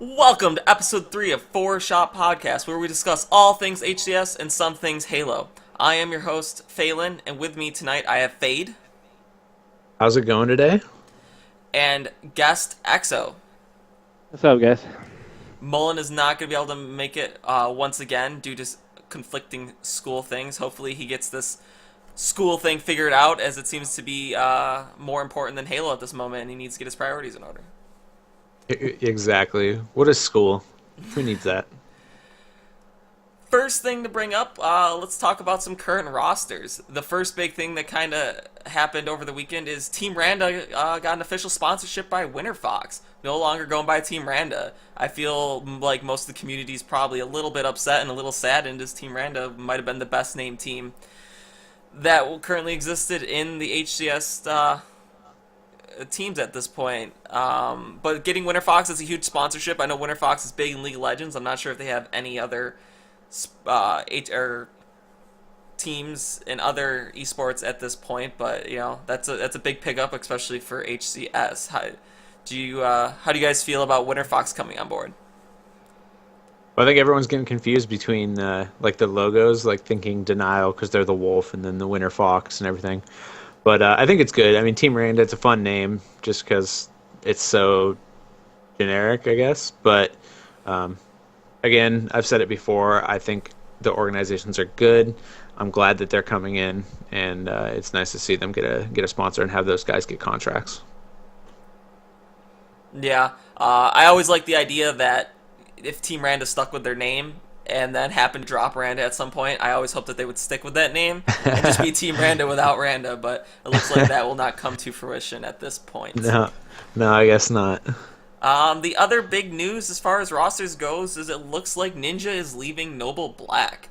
Welcome to episode 3 of 4 Shot Podcast, where we discuss all things HCS and some things Halo. I am your host, Phelan, and with me tonight I have Fade How's it going today? and guest Exo. What's up, guys? Mullen is not going to be able to make it once again due to conflicting school things. Hopefully he gets this school thing figured out, as it seems to be more important than Halo at this moment, and he needs to get his priorities in order. Exactly. What is school? Who needs that? First thing to bring up, let's talk about some current rosters. The first big thing that kind of happened over the weekend is Team Randa got an official sponsorship by WinterFox. No longer going by Team Randa. I feel like most of the community is probably a little bit upset and a little saddened, as Team Randa might have been the best named team that currently existed in the HCS teams at this point. But getting WinterFox is a huge sponsorship. I know WinterFox is big in League of Legends. I'm not sure if they have any other teams in other esports at this point, but that's a big pickup, especially for HCS. How do you guys feel about WinterFox coming on board? Well, I think everyone's getting confused between like the logos, like thinking Denial because they're the wolf, and then the Winter Fox and everything. But I think it's good. I mean, Team Randa, it's a fun name just because it's so generic, I guess. But again, I've said it before. I think the organizations are good. I'm glad that they're coming in, and it's nice to see them get a sponsor and have those guys get contracts. Yeah, I always like the idea that if Team Randa stuck with their name and then happened to drop Randa at some point, I always hope that they would stick with that name and just be Team Randa without Randa, but it looks like that will not come to fruition at this point. No, no, I guess not. The other big news as far as rosters goes is it looks like Ninja is leaving Noble Black.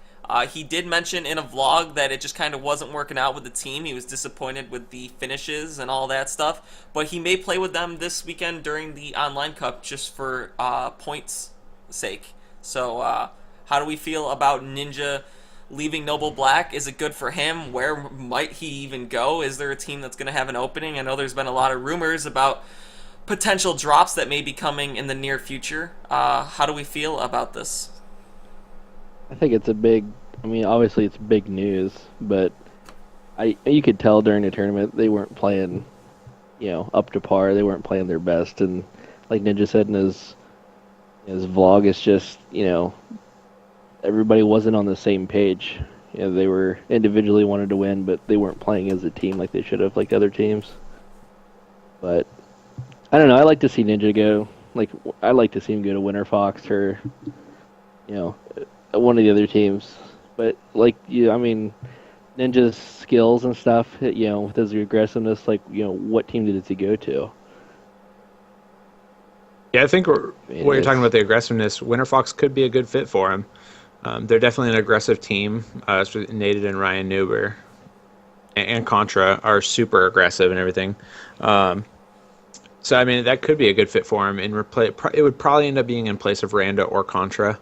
He did mention in a vlog that it just kind of wasn't working out with the team. He was disappointed with the finishes and all that stuff, but he may play with them this weekend during the Online Cup just for points sake. So, how do we feel about Ninja leaving Noble Black? Is it good for him? Where might he even go? Is there a team that's going to have an opening? I know there's been a lot of rumors about potential drops that may be coming in the near future. How do we feel about this? I think it's obviously it's big news, but you could tell during the tournament they weren't playing, up to par. They weren't playing their best, and like Ninja said in his vlog, it's just, everybody wasn't on the same page. They were individually wanted to win, but they weren't playing as a team like they should have, like other teams. But I don't know. I like to see Ninja go. Like, I like to see him go to WinterFox or, one of the other teams. But Ninja's skills and stuff, with his aggressiveness, what team does he go to? Yeah, I think what you're talking about, the aggressiveness, Winter Fox could be a good fit for him. They're definitely an aggressive team. Naded and RyaNoob and ContrA are super aggressive and everything. So, I mean, that could be a good fit for him. It would probably end up being in place of Randa or ContrA.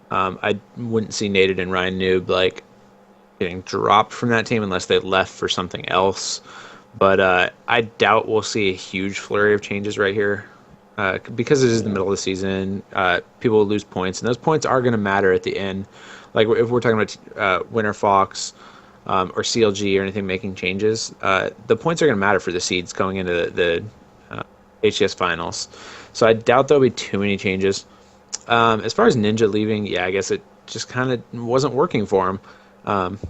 I wouldn't see Naded and RyaNoob getting dropped from that team unless they left for something else. But I doubt we'll see a huge flurry of changes right here. Because it is the middle of the season, people will lose points, and those points are going to matter at the end. Like if we're talking about Winter Fox or CLG or anything making changes, the points are going to matter for the seeds going into the HCS finals. So I doubt there'll be too many changes. As far as Ninja leaving, yeah, I guess it just kind of wasn't working for him.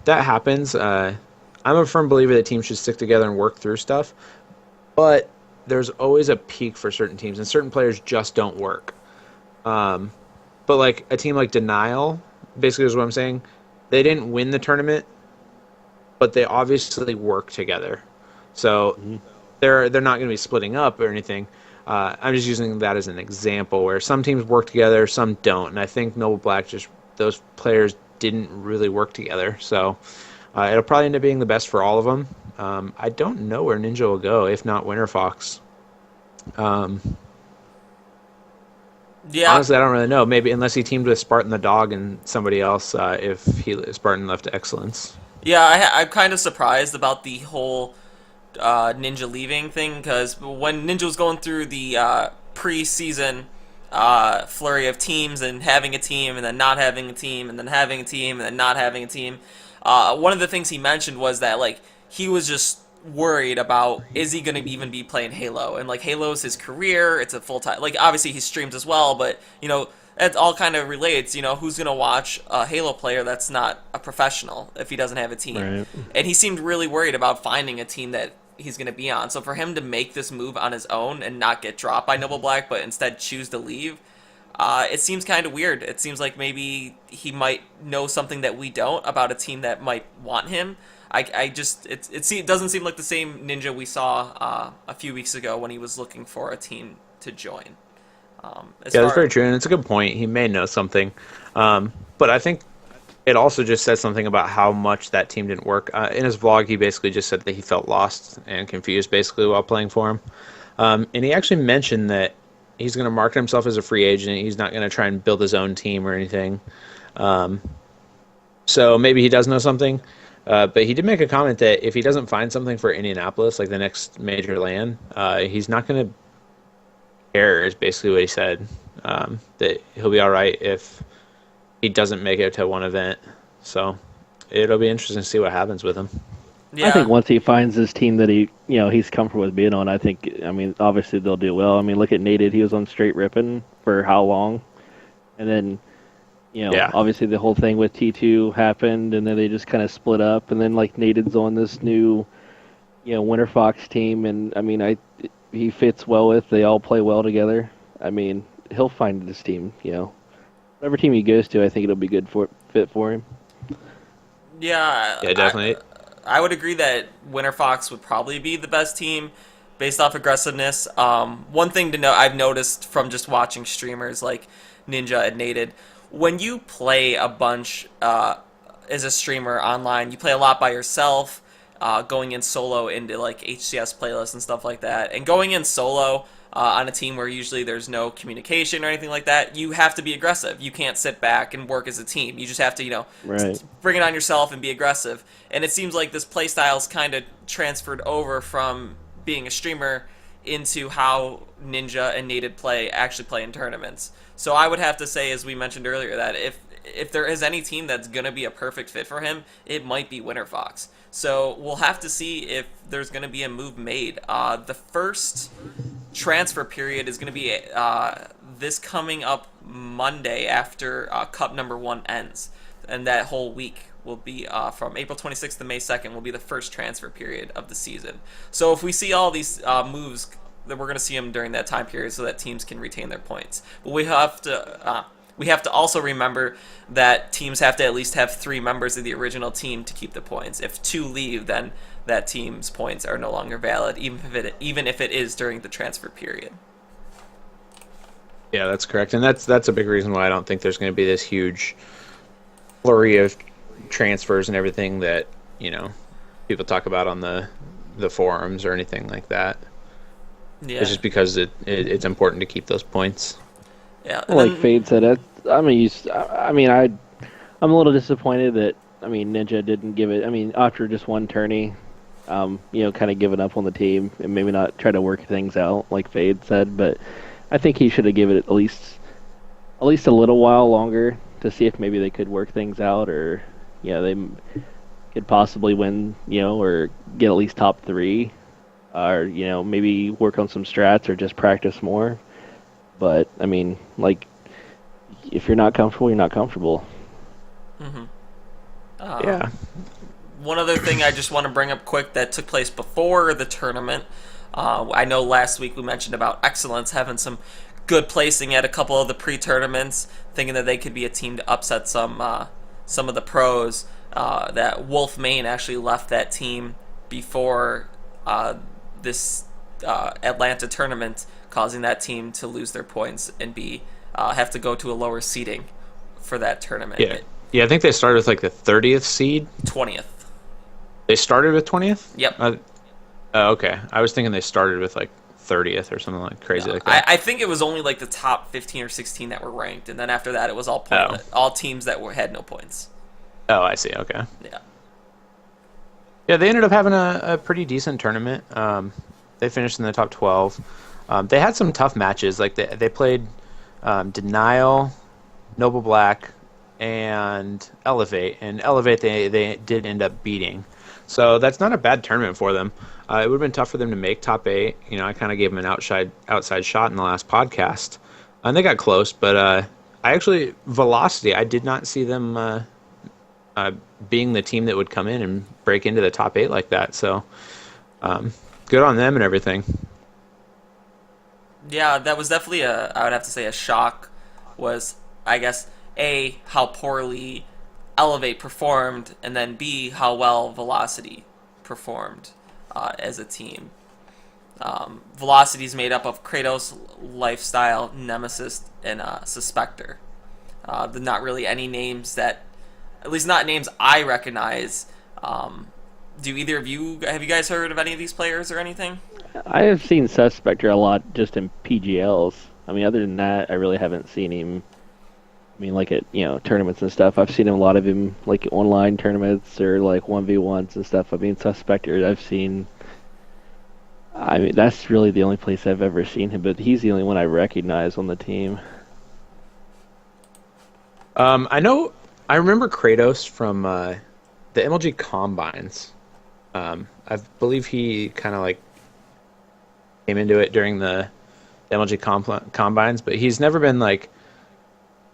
That happens. I'm a firm believer that teams should stick together and work through stuff, but there's always a peak for certain teams, and certain players just don't work. But like a team like Denial, basically is what I'm saying, they didn't win the tournament, but they obviously work together. So they're not going to be splitting up or anything. I'm just using that as an example where some teams work together, some don't, and I think Noble Black those players didn't really work together. So it'll probably end up being the best for all of them. I don't know where Ninja will go, if not WinterFox. Yeah, honestly, I don't really know. Maybe unless he teamed with Spartan the Dog and somebody else, if Spartan left to Excellence. Yeah, I'm kind of surprised about the whole Ninja leaving thing, because when Ninja was going through the pre-season flurry of teams and having a team and then not having a team and then having a team and then not having a team. One of the things he mentioned was that like he was just worried about, is he going to even be playing Halo, and like Halo's his career, it's a full-time, like obviously he streams as well, but you know, it all kind of relates. You know, who's going to watch a Halo player that's not a professional if he doesn't have a team? Right. And he seemed really worried about finding a team that he's going to be on. So for him to make this move on his own and not get dropped by Noble Black, but instead choose to leave, it seems kind of weird. It seems like maybe he might know something that we don't about a team that might want him. It doesn't seem like the same Ninja we saw a few weeks ago when he was looking for a team to join. That's very true, and it's a good point. He may know something, but I think it also just says something about how much that team didn't work. In his vlog, he basically just said that he felt lost and confused basically while playing for him. And he actually mentioned that he's going to market himself as a free agent. He's not going to try and build his own team or anything. So maybe he does know something. But he did make a comment that if he doesn't find something for Indianapolis, like the next major LAN, he's not going to care, is basically what he said. That he'll be all right if he doesn't make it to one event. So it'll be interesting to see what happens with him. Yeah. I think once he finds his team that he's comfortable with being on, obviously they'll do well. I mean, look at Naded. He was on straight ripping for how long? And then, obviously the whole thing with T2 happened, and then they just kind of split up. And then, like, Naded's on this new, WinterFox team, and, I mean, he fits well with. They all play well together. I mean, he'll find this team, Whatever team he goes to, I think it'll be good fit for him. Yeah, definitely. I would agree that WinterFox would probably be the best team based off aggressiveness. One thing to know, I've noticed from just watching streamers like Ninja and Naded, when you play a bunch as a streamer online, you play a lot by yourself, going in solo into like HCS playlists and stuff like that, and going in solo on a team where usually there's no communication or anything like that, you have to be aggressive. You can't sit back and work as a team. You just have to, Right. bring it on yourself and be aggressive. And it seems like this playstyle's kind of transferred over from being a streamer into how Ninja and Naded actually play in tournaments. So I would have to say, as we mentioned earlier, that if there is any team that's going to be a perfect fit for him, it might be WinterFox. So we'll have to see if there's going to be a move made. The first transfer period is going to be this coming up Monday after Cup number 1 ends. And that whole week will be from April 26th to May 2nd will be the first transfer period of the season. So if we see all these moves, then we're going to see them during that time period so that teams can retain their points. But we have to also remember that teams have to at least have 3 members of the original team to keep the points. If 2 leave, then that team's points are no longer valid, even if it is during the transfer period. Yeah, that's correct, and that's a big reason why I don't think there's going to be this huge flurry of transfers and everything that people talk about on the forums or anything like that. Yeah, it's just because it's important to keep those points. Yeah, like Fade said, I'm a little disappointed that Ninja didn't give it. I mean, after just one tourney, kind of giving up on the team and maybe not try to work things out like Fade said. But I think he should have given it at least a little while longer to see if maybe they could work things out, or they could possibly win, or get at least top 3, or maybe work on some strats or just practice more. But I mean, like, if you're not comfortable, you're not comfortable. Mm-hmm. Yeah. One other thing I just want to bring up quick that took place before the tournament. I know last week we mentioned about Excellence having some good placing at a couple of the pre-tournaments, thinking that they could be a team to upset some of the pros. That Wolf Main actually left that team before this Atlanta tournament, causing that team to lose their points and have to go to a lower seeding for that tournament. Yeah, I think they started with like the 30th seed. 20th. They started with 20th? Yep. Okay. I was thinking they started with like 30th or something like crazy like that. I think it was only like the top 15 or 16 that were ranked, and then after that it was all all teams that had no points. Oh, I see. Okay. Yeah. Yeah, they ended up having a pretty decent tournament. They finished in the top 12. They had some tough matches. Like they played Denial, Noble Black, and Elevate. And Elevate they did end up beating. So that's not a bad tournament for them. It would have been tough for them to make top 8. You know, I kind of gave them an outside shot in the last podcast. And they got close, but I actually, Velocity, I did not see them being the team that would come in and break into the top 8 like that. So good on them and everything. Yeah, that was definitely I would have to say a shock. Was, I guess, A, how poorly Elevate performed, and then B, how well Velocity performed as a team. Velocity is made up of Cratos, Lifestyle, Nemmasist, and Suspector. Not really any names that, at least not names I recognize. Do either of you, have you guys heard of any of these players or anything? I have seen Suspector a lot just in PGLs. I mean, other than that, I really haven't seen him. I mean, like at tournaments and stuff. I've seen a lot of him like online tournaments or like 1v1s and stuff. I mean, Suspector I've seen. I mean, that's really the only place I've ever seen him, but he's the only one I recognize on the team. I remember Cratos from the MLG Combines. I believe he kind of like came into it during the MLG Combines, but he's never been like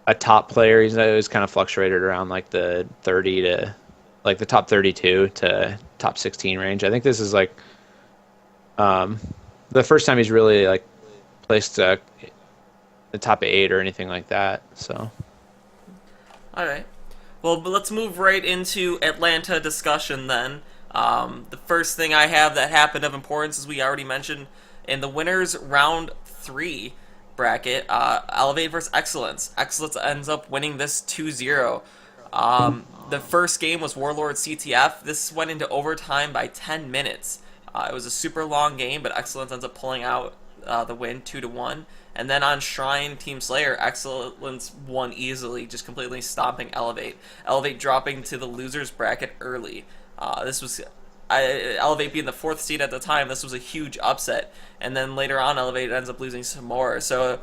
a top player. He's always kind of fluctuated around like the 30 to like the top 32 to top 16 range. I think this is like the first time he's really like placed the top 8 or anything like that. So, all right. Well, but let's move right into Atlanta discussion then. The first thing I have that happened of importance, as we already mentioned, in the winners round 3 bracket, Elevate versus Excellence. Excellence ends up winning this 2-0. The first game was Warlord CTF. This went into overtime by 10 minutes. It was a super long game, but Excellence ends up pulling out the win 2-1. And then on Shrine Team Slayer, Excellence won easily, just completely stomping Elevate. Elevate dropping to the losers bracket early. This was Elevate being the 4th seed at the time. This was a huge upset. And then later on, Elevate ends up losing some more. So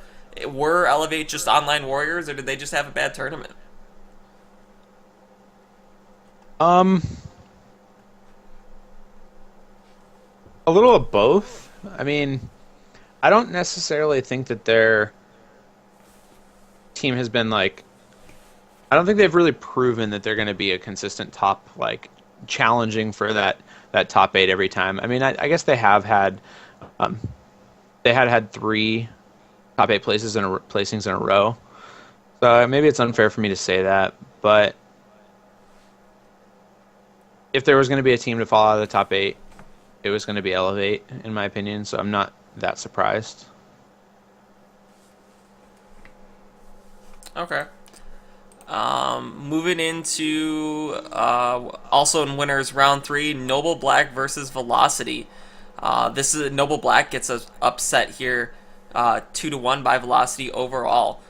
were Elevate just online warriors, or did they just have a bad tournament? A little of both. I mean, I don't necessarily think that their team has been like, I don't think they've really proven that they're going to be a consistent top, like challenging for that top 8 every time. I mean, I guess they have had, they had 3 top 8 placings in a row. So maybe it's unfair for me to say that, but if there was going to be a team to fall out of the top 8, it was going to be Elevate, in my opinion, so I'm not that surprised. Okay. Moving into also in winners round 3, Noble Black versus Velocity. This is Noble Black gets us upset here, 2-1 by Velocity overall.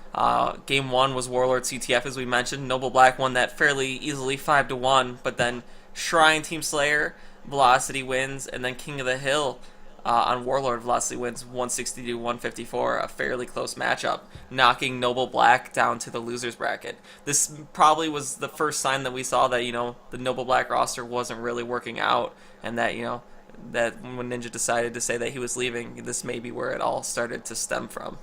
Game 1 was Warlord CTF, as we mentioned. Noble Black won that fairly easily, 5-1, but then Shrine Team Slayer, Velocity wins, and then King of the Hill on Warlord, Velocity wins 160-154, a fairly close matchup, knocking Noble Black down to the losers bracket. This probably was the first sign that we saw that, the Noble Black roster wasn't really working out, and that, that when Ninja decided to say that he was leaving, this may be where it all started to stem from.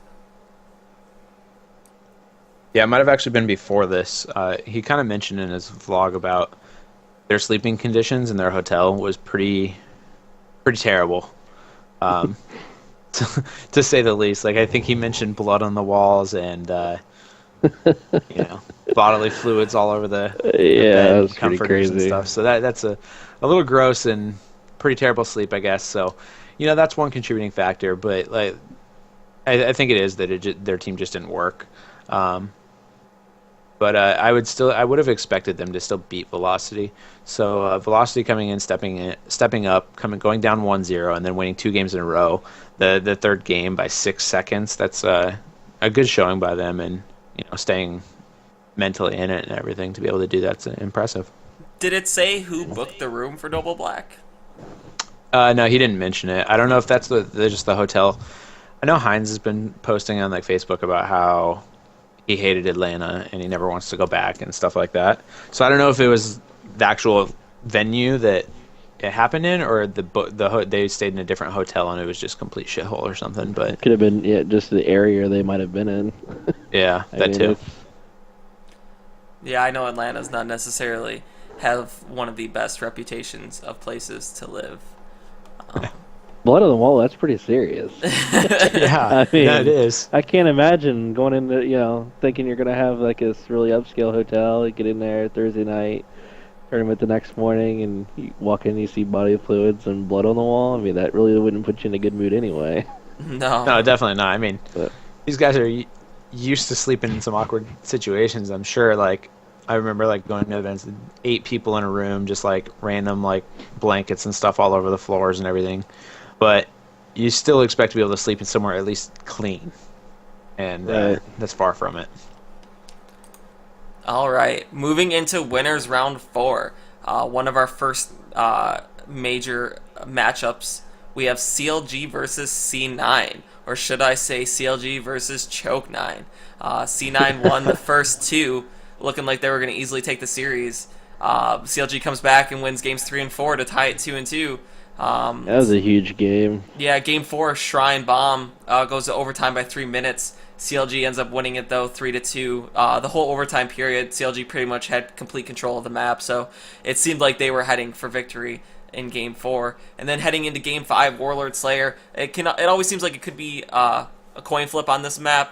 Yeah, it might have actually been before this. He kind of mentioned in his vlog about their sleeping conditions in their hotel was pretty terrible, to say the least. Like, I think he mentioned blood on the walls and bodily fluids all over the bed, that's pretty crazy and stuff. So that's a little gross and pretty terrible sleep, I guess. So that's one contributing factor. But like, I think it is that their team just didn't work. But I would have expected them to still beat Velocity. So Velocity coming in, stepping up, going down 1-0, and then winning 2 games in a row. The third game by 6 seconds. That's a good showing by them, and staying mentally in it and everything to be able to do that's impressive. Did it say who booked the room for Noble Black? No, he didn't mention it. I don't know if that's just the hotel I know Heinz has been posting on like Facebook about how he hated Atlanta and he never wants to go back and stuff like that. So I don't know if it was the actual venue that it happened in, or they stayed in a different hotel and it was just complete shithole or something. But Could have been just the area they might have been in. yeah, that too. Yeah, I know Atlanta's not necessarily have one of the best reputations of places to live. Blood on the Wall, that's pretty serious. Yeah, I mean, that is. I can't imagine going into, thinking you're going to have like this really upscale hotel. You get in there Thursday night, tournament the next morning, and you walk in and you see body fluids and blood on the wall. I mean, that really wouldn't put you in a good mood anyway. No, definitely not. I mean, these guys are used to sleeping in some awkward situations. I'm sure, like, I remember like going to events, 8 people in a room, just like random like blankets and stuff all over the floors and everything. But you still expect to be able to sleep in somewhere at least clean, and that's far from it. All right, moving into winners round 4. One of our first major matchups. We have CLG versus C9, or should I say CLG versus Choke9. C9 won the first 2, looking like they were going to easily take the series. CLG comes back and wins games 3 and 4 to tie it 2-2. That was a huge game. Yeah, game 4, Shrine Bomb goes to overtime by 3 minutes. CLG ends up winning it though, 3-2. The whole overtime period, CLG pretty much had complete control of the map, so it seemed like they were heading for victory in game 4. And then heading into game 5, Warlord Slayer. It always seems like it could be a coin flip on this map.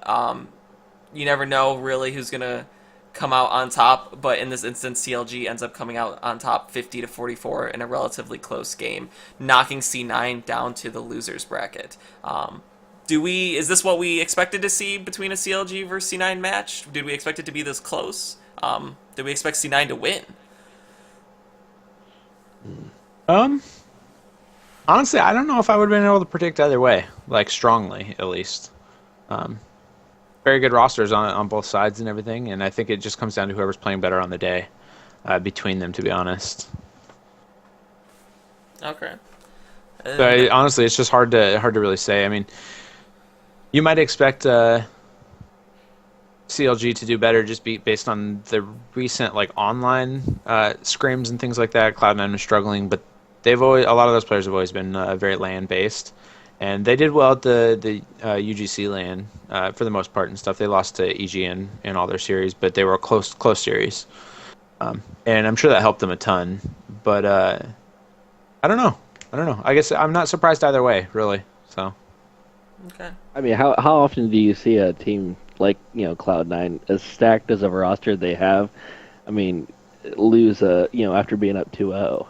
You never know really who's gonna come out on top, but in this instance, CLG ends up coming out on top 50-44 in a relatively close game, knocking C9 down to the losers bracket. Is this what we expected to see between a CLG versus C9 match? Did we expect it to be this close? Did we expect C9 to win? Honestly, I don't know if I would have been able to predict either way, like strongly at least. Very good rosters on both sides and everything, and I think it just comes down to whoever's playing better on the day between them, to be honest. Okay. But honestly, it's just hard to really say. I mean, you might expect CLG to do better just based on the recent like online scrims and things like that. Cloud9 was struggling, but a lot of those players have always been very LAN based. And they did well at the UGC LAN for the most part and stuff. They lost to EG in all their series, but they were a close series. And I'm sure that helped them a ton. But I don't know. I guess I'm not surprised either way, really. So. Okay. I mean, how often do you see a team like Cloud9, as stacked as a roster they have, I mean, lose after being up 2-0?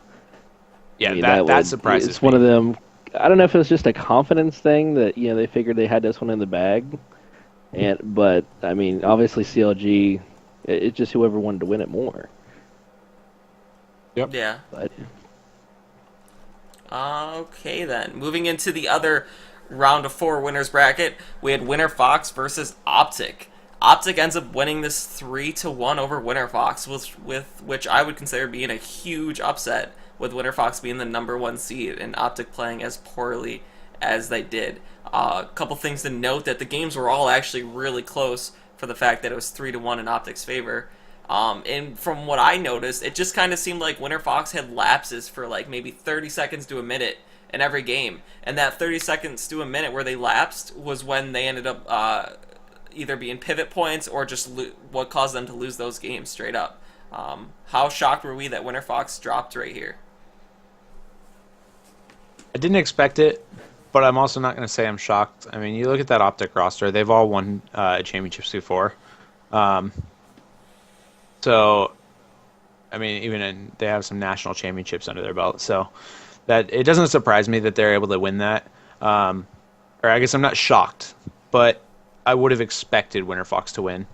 Yeah, I mean, that surprises me. It's one of them. I don't know if it was just a confidence thing that they figured they had this one in the bag, but I mean, obviously CLG, it's just whoever wanted to win it more. Yep. Yeah. But, okay then, moving into the other round of 4 winners bracket, we had WinterFox versus OpTic. OpTic ends up winning this 3-1 over WinterFox, with which I would consider being a huge upset, with WinterFox being the number 1 seed and OpTic playing as poorly as they did. A couple things to note, that the games were all actually really close for the fact that it was 3-1 in OpTic's favor. And from what I noticed, it just kind of seemed like WinterFox had lapses for like maybe 30 seconds to a minute in every game. And that 30 seconds to a minute where they lapsed was when they ended up either being pivot points or just what caused them to lose those games straight up. How shocked were we that WinterFox dropped right here? I didn't expect it, but I'm also not going to say I'm shocked. I mean, you look at that OpTic roster; they've all won championships before. So, I mean, they have some national championships under their belt. So, that it doesn't surprise me that they're able to win that. Or I guess I'm not shocked, but I would have expected WinterFox to win.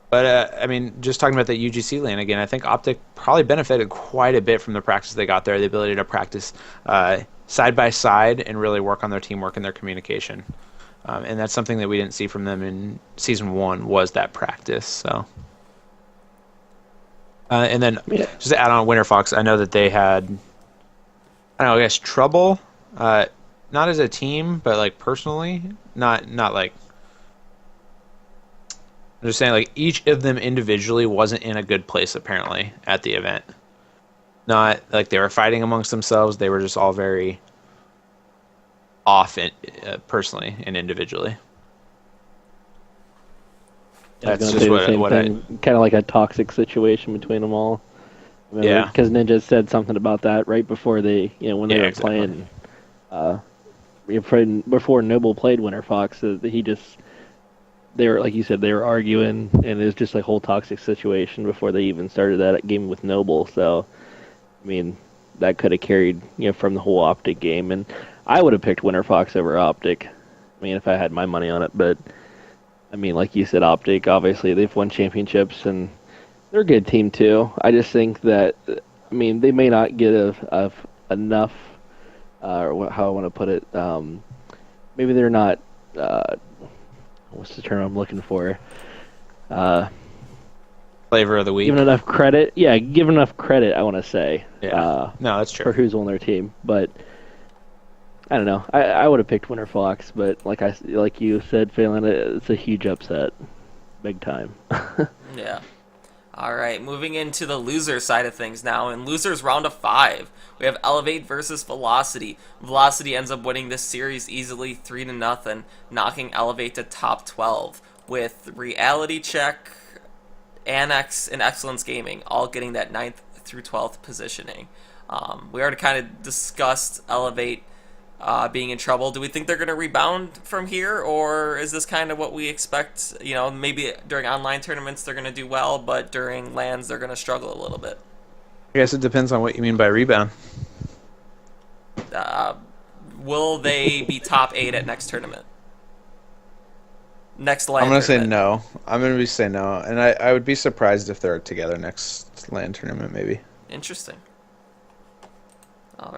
But, I mean, just talking about the UGC LAN again, I think OpTic probably benefited quite a bit from the practice they got there, the ability to practice side by side and really work on their teamwork and their communication. And that's something that we didn't see from them in Season 1 was that practice. So, and then just to add on WinterFox, I know that they had, I guess trouble not as a team, but like personally, not like. I'm just saying, like each of them individually wasn't in a good place apparently at the event. Not like they were fighting amongst themselves. They were just all very off personally and individually. That's just what I kind of like a toxic situation between them all. Yeah, because Ninja said something about that right before they, when they were playing. Before Noble played WinterFox, they were, like you said, they were arguing, and it was just a whole toxic situation before they even started that game with Noble. So, I mean, that could have carried from the whole OpTic game, and I would have picked WinterFox over OpTic. I mean, if I had my money on it, but I mean, like you said, OpTic, obviously they've won championships and they're a good team too. I just think that, I mean, they may not get enough, or how I want to put it. Maybe they're not. What's the term I'm looking for? Flavor of the week. Given enough credit, given enough credit. I want to say. Yeah. No, that's true. For who's on their team, but I don't know. I would have picked WinterFox, but like you said, Phelan, it's a huge upset, big time. Yeah. All right, moving into the loser side of things now. In losers round of 5, we have Elevate versus Velocity. Velocity ends up winning this series easily 3-0, knocking Elevate to top 12, with Reality Check, Annex, and Excellence Gaming all getting that 9th through 12th positioning. We already kind of discussed Elevate being in trouble. Do we think they're going to rebound from here, or is this kind of what we expect? Maybe during online tournaments they're going to do well, but during LANs they're going to struggle a little bit. I guess it depends on what you mean by rebound. Will they be top 8 at next tournament? Next LAN I'm going to say tournament? no. I'm going to say no, and I would be surprised if they're together next LAN tournament, maybe. Interesting. All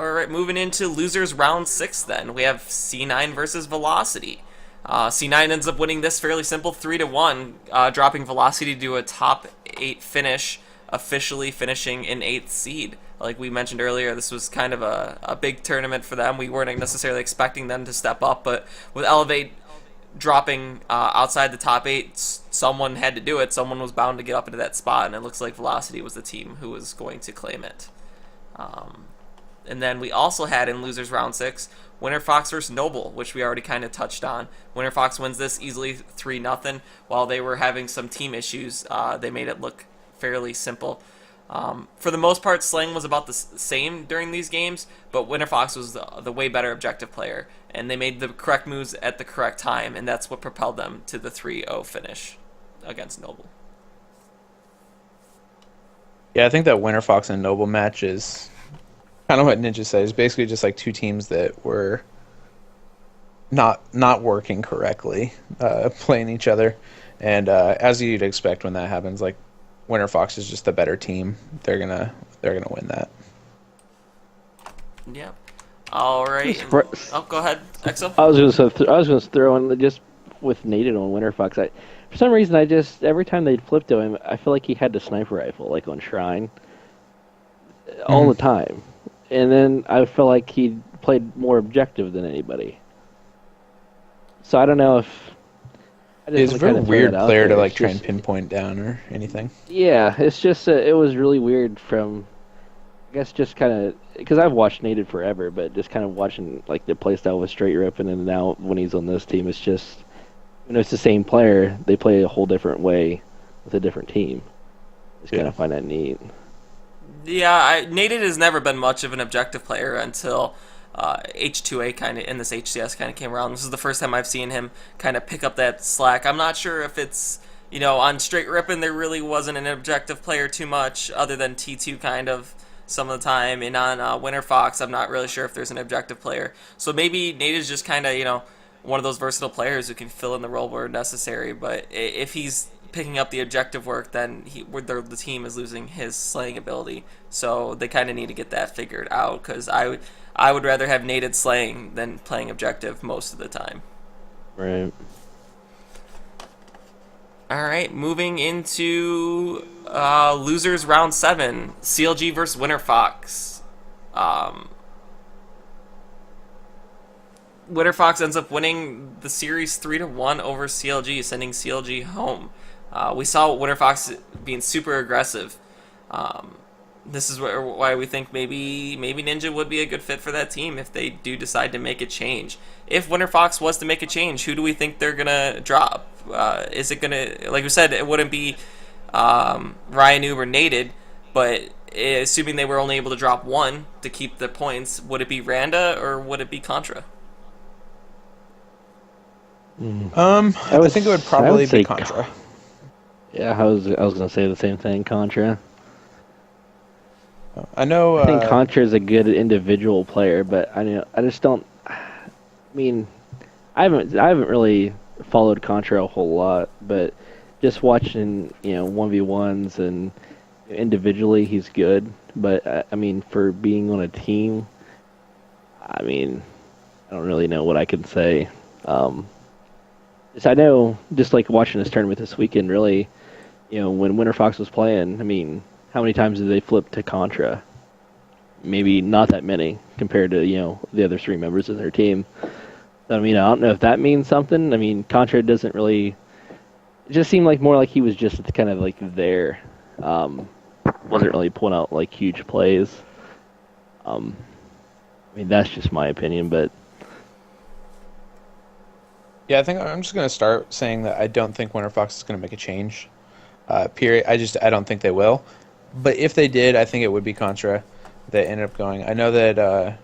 right, moving into losers round 6 then. We have C9 versus Velocity. C9 ends up winning this fairly simple 3-1, dropping Velocity to a top 8 finish, officially finishing in 8th seed. Like we mentioned earlier, this was kind of a big tournament for them. We weren't necessarily expecting them to step up, but with Elevate dropping outside the top 8, someone had to do it. Someone was bound to get up into that spot, and it looks like Velocity was the team who was going to claim it. And then we also had in losers round 6, WinterFox versus Noble, which we already kind of touched on. WinterFox wins this easily 3-0. While they were having some team issues, they made it look fairly simple. For the most part, Slang was about the same during these games, but WinterFox was the way better objective player, and they made the correct moves at the correct time, and that's what propelled them to the 3-0 finish against Noble. Yeah, I think that WinterFox and Noble match is kind of what Ninja said. It's basically just like two teams that were not working correctly, playing each other, and as you'd expect when that happens, like WinterFox is just the better team. They're gonna win that. Yeah. All right. Oh, go ahead, Exo. I was gonna throw in just with Naded on WinterFox. For some reason, every time they'd flip to him, I feel like he had the sniper rifle, like on Shrine, all the time. And then I feel like he played more objective than anybody. So I don't know if... It's a very weird player to like try and pinpoint down or anything. Yeah, it's just... it was really weird from... I guess just kind of... Because I've watched Naded forever, but just kind of watching like the playstyle with straight ripping, and now when he's on this team, it's just... it's the same player, they play a whole different way with a different team. Just kind of find that neat. Yeah, Naded has never been much of an objective player until H2A kind of in this HCS kind of came around. This is the first time I've seen him kind of pick up that slack. I'm not sure if it's, on straight ripping there really wasn't an objective player too much other than T2 kind of some of the time. And on WinterFox, I'm not really sure if there's an objective player. So maybe Naded's just kind of, one of those versatile players who can fill in the role where necessary. But if he's picking up the objective work, then the team is losing his slaying ability. So they kind of need to get that figured out, because I would rather have Naded slaying than playing objective most of the time. Right. All right, moving into losers round 7, CLG versus WinterFox. WinterFox ends up winning the series 3-1 over CLG, sending CLG home. We saw WinterFox being super aggressive. This is why we think maybe Ninja would be a good fit for that team if they do decide to make a change. If WinterFox was to make a change, who do we think they're gonna drop? Is it gonna, like we said, it wouldn't be RyaNoob or Naded, but assuming they were only able to drop one to keep the points, would it be Randa or would it be ContrA? I think it would probably be ContrA. Yeah, I was gonna say the same thing, ContrA. I know. I think ContrA is a good individual player, but I just don't. I mean, I haven't really followed ContrA a whole lot, but just watching 1v1s and individually he's good. But I mean, for being on a team, I mean, I don't really know what I can say. I know, just like watching this tournament this weekend, really, when WinterFox was playing, I mean, how many times did they flip to ContrA? Maybe not that many compared to, the other three members of their team. I mean, I don't know if that means something. I mean, ContrA doesn't really... It just seemed like more like he was just kind of like there. Wasn't really pulling out like huge plays. I mean, that's just my opinion, but... Yeah, I think I'm just going to start saying that I don't think WinterFox is going to make a change. Period. I don't think they will. But if they did, I think it would be ContrA that ended up going. I know that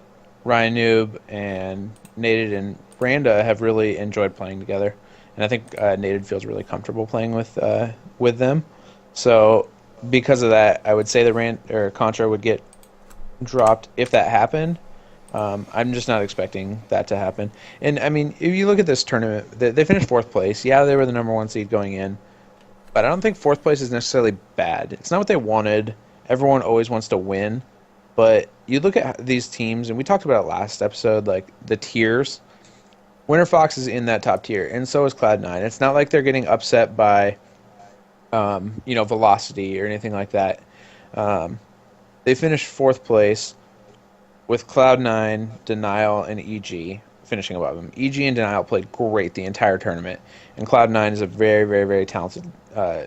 RyaNoob and Naded and Randa have really enjoyed playing together, and I think Naded feels really comfortable playing with them. So because of that, I would say that ContrA would get dropped if that happened. I'm just not expecting that to happen. And I mean, if you look at this tournament, they finished 4th place. Yeah, they were the #1 seed going in. But I don't think 4th place is necessarily bad. It's not what they wanted. Everyone always wants to win. But you look at these teams, and we talked about it last episode, like the tiers. WinterFox is in that top tier, and so is Cloud9. It's not like they're getting upset by, velocity or anything like that. They finished 4th place with Cloud9, Denial, and EG finishing above them. EG and Denial played great the entire tournament, and Cloud9 is a very, very, very talented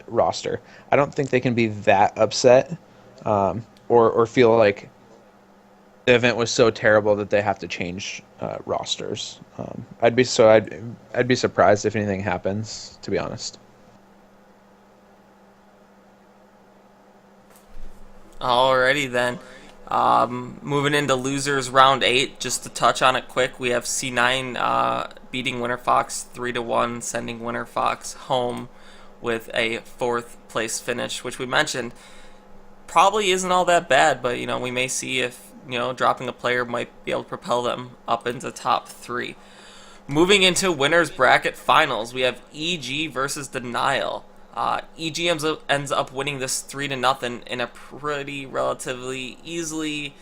roster. I don't think they can be that upset or feel like the event was so terrible that they have to change rosters. I'd be surprised if anything happens, to be honest. Alrighty then. Moving into losers round 8, just to touch on it quick, we have C9 beating WinterFox 3-1, sending WinterFox home with a 4th place finish, which we mentioned probably isn't all that bad, but we may see if dropping a player might be able to propel them up into top 3. Moving into winners bracket finals, we have EG versus Denial. EG ends up winning this 3-0 in a pretty relatively easily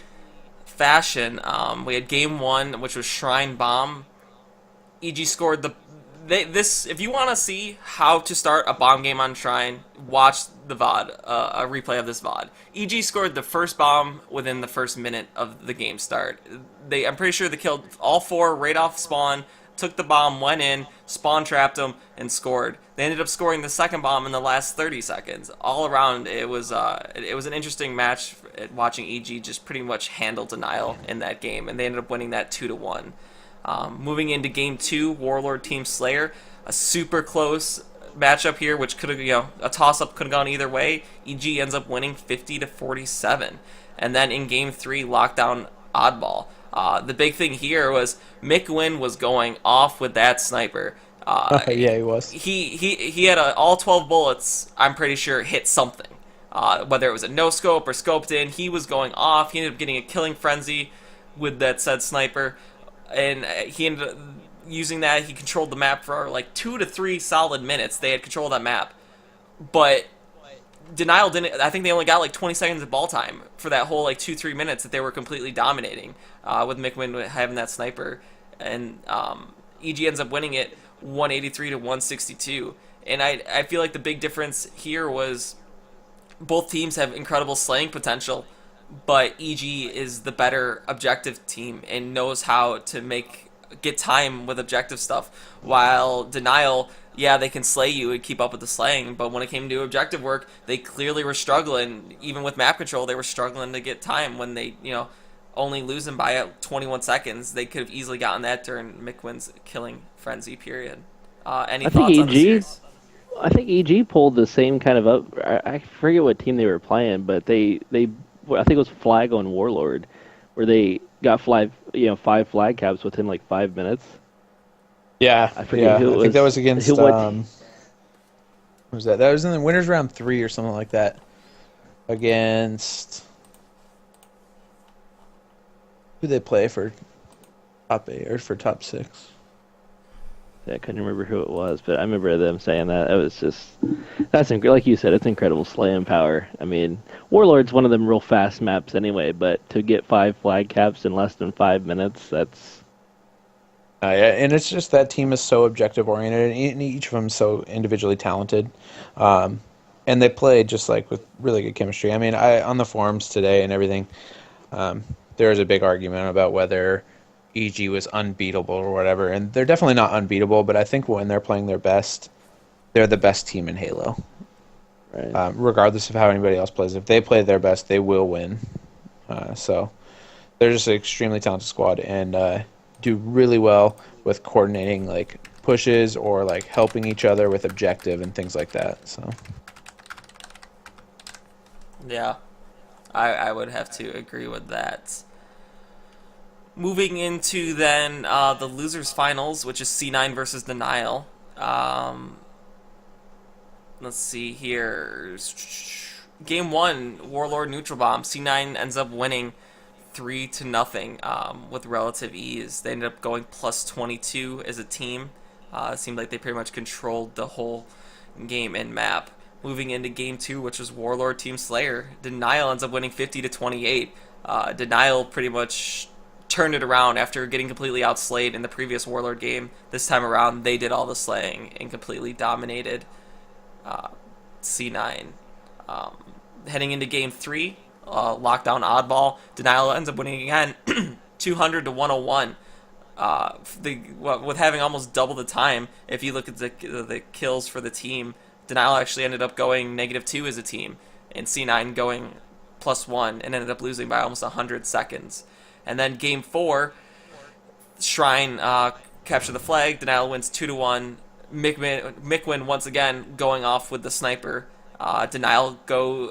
fashion. We had game 1, which was Shrine Bomb. EG scored if you want to see how to start a bomb game on Shrine, watch the VOD, a replay of this VOD. EG scored the first bomb within the first minute of the game start. I'm pretty sure they killed all 4 right off spawn, took the bomb, went in, spawn trapped them, and scored. They ended up scoring the second bomb in the last 30 seconds. All around, it was an interesting match. Watching EG just pretty much handle Denial in that game, and they ended up winning that 2-1. Moving into game 2, Warlord Team Slayer, a super close matchup here, which could have, a toss-up could have gone either way. EG ends up winning 50-47. And then in game 3, Lockdown Oddball. The big thing here was Mikwen was going off with that sniper. Yeah, he was. He had all 12 bullets, I'm pretty sure, hit something. Whether it was a no-scope or scoped in, he was going off. He ended up getting a killing frenzy with that said sniper. And he ended up using that. He controlled the map for like 2 to 3 solid minutes. They had control of that map. But Denial didn't. I think they only got like 20 seconds of ball time for that whole like 2-3 minutes that they were completely dominating with Mikwen having that sniper. And EG ends up winning it 183-162. And I feel like the big difference here was both teams have incredible slaying potential, but EG is the better objective team and knows how to make get time with objective stuff. While Denial, yeah, they can slay you and keep up with the slaying, but when it came to objective work, they clearly were struggling. Even with map control, they were struggling to get time when they, only losing by 21 seconds. They could have easily gotten that during Mikwen's killing frenzy period. Any thoughts on the series? I think EG pulled the same kind of up. I forget what team they were playing, but I think it was Flag on Warlord, where they got 5 flag caps within like 5 minutes. Yeah, I forget who it was. I think that was against. What was that? That was in the winners round 3 or something like that. Against who they play for top 8 or for top 6? I couldn't remember who it was, but I remember them saying that. It was just, like you said, it's incredible slaying power. I mean, Warlord's one of them real fast maps anyway, but to get 5 flag caps in less than 5 minutes, that's... Yeah, and it's just that team is so objective oriented, and each of them is so individually talented. And they play just like with really good chemistry. I mean, on the forums today and everything, there was a big argument about whether EG was unbeatable or whatever, and they're definitely not unbeatable, but I think when they're playing their best, they're the best team in Halo. Right. Regardless of how anybody else plays. If they play their best, they will win. So they're just an extremely talented squad, and do really well with coordinating like pushes or like helping each other with objective and things like that. So yeah, I would have to agree with that. Moving into then the losers finals, which is C9 versus Denial. Let's see here. Game 1, Warlord neutral bomb. C9 ends up winning 3-0 with relative ease. They ended up going plus 22 as a team. It seemed like they pretty much controlled the whole game and map. Moving into Game 2, which was Warlord Team Slayer, Denial ends up winning 50-28. Denial pretty much turned it around after getting completely outslayed in the previous Warlord game. This time around, they did all the slaying and completely dominated C9. Heading into Game 3, Lockdown Oddball, Denial ends up winning again 200-101. With having almost double the time, if you look at the kills for the team, Denial actually ended up going -2 as a team, and C9 going +1, and ended up losing by almost 100 seconds. And then Game 4, Shrine capture the flag. Denial wins 2-1. Mikwen once again going off with the sniper. Denial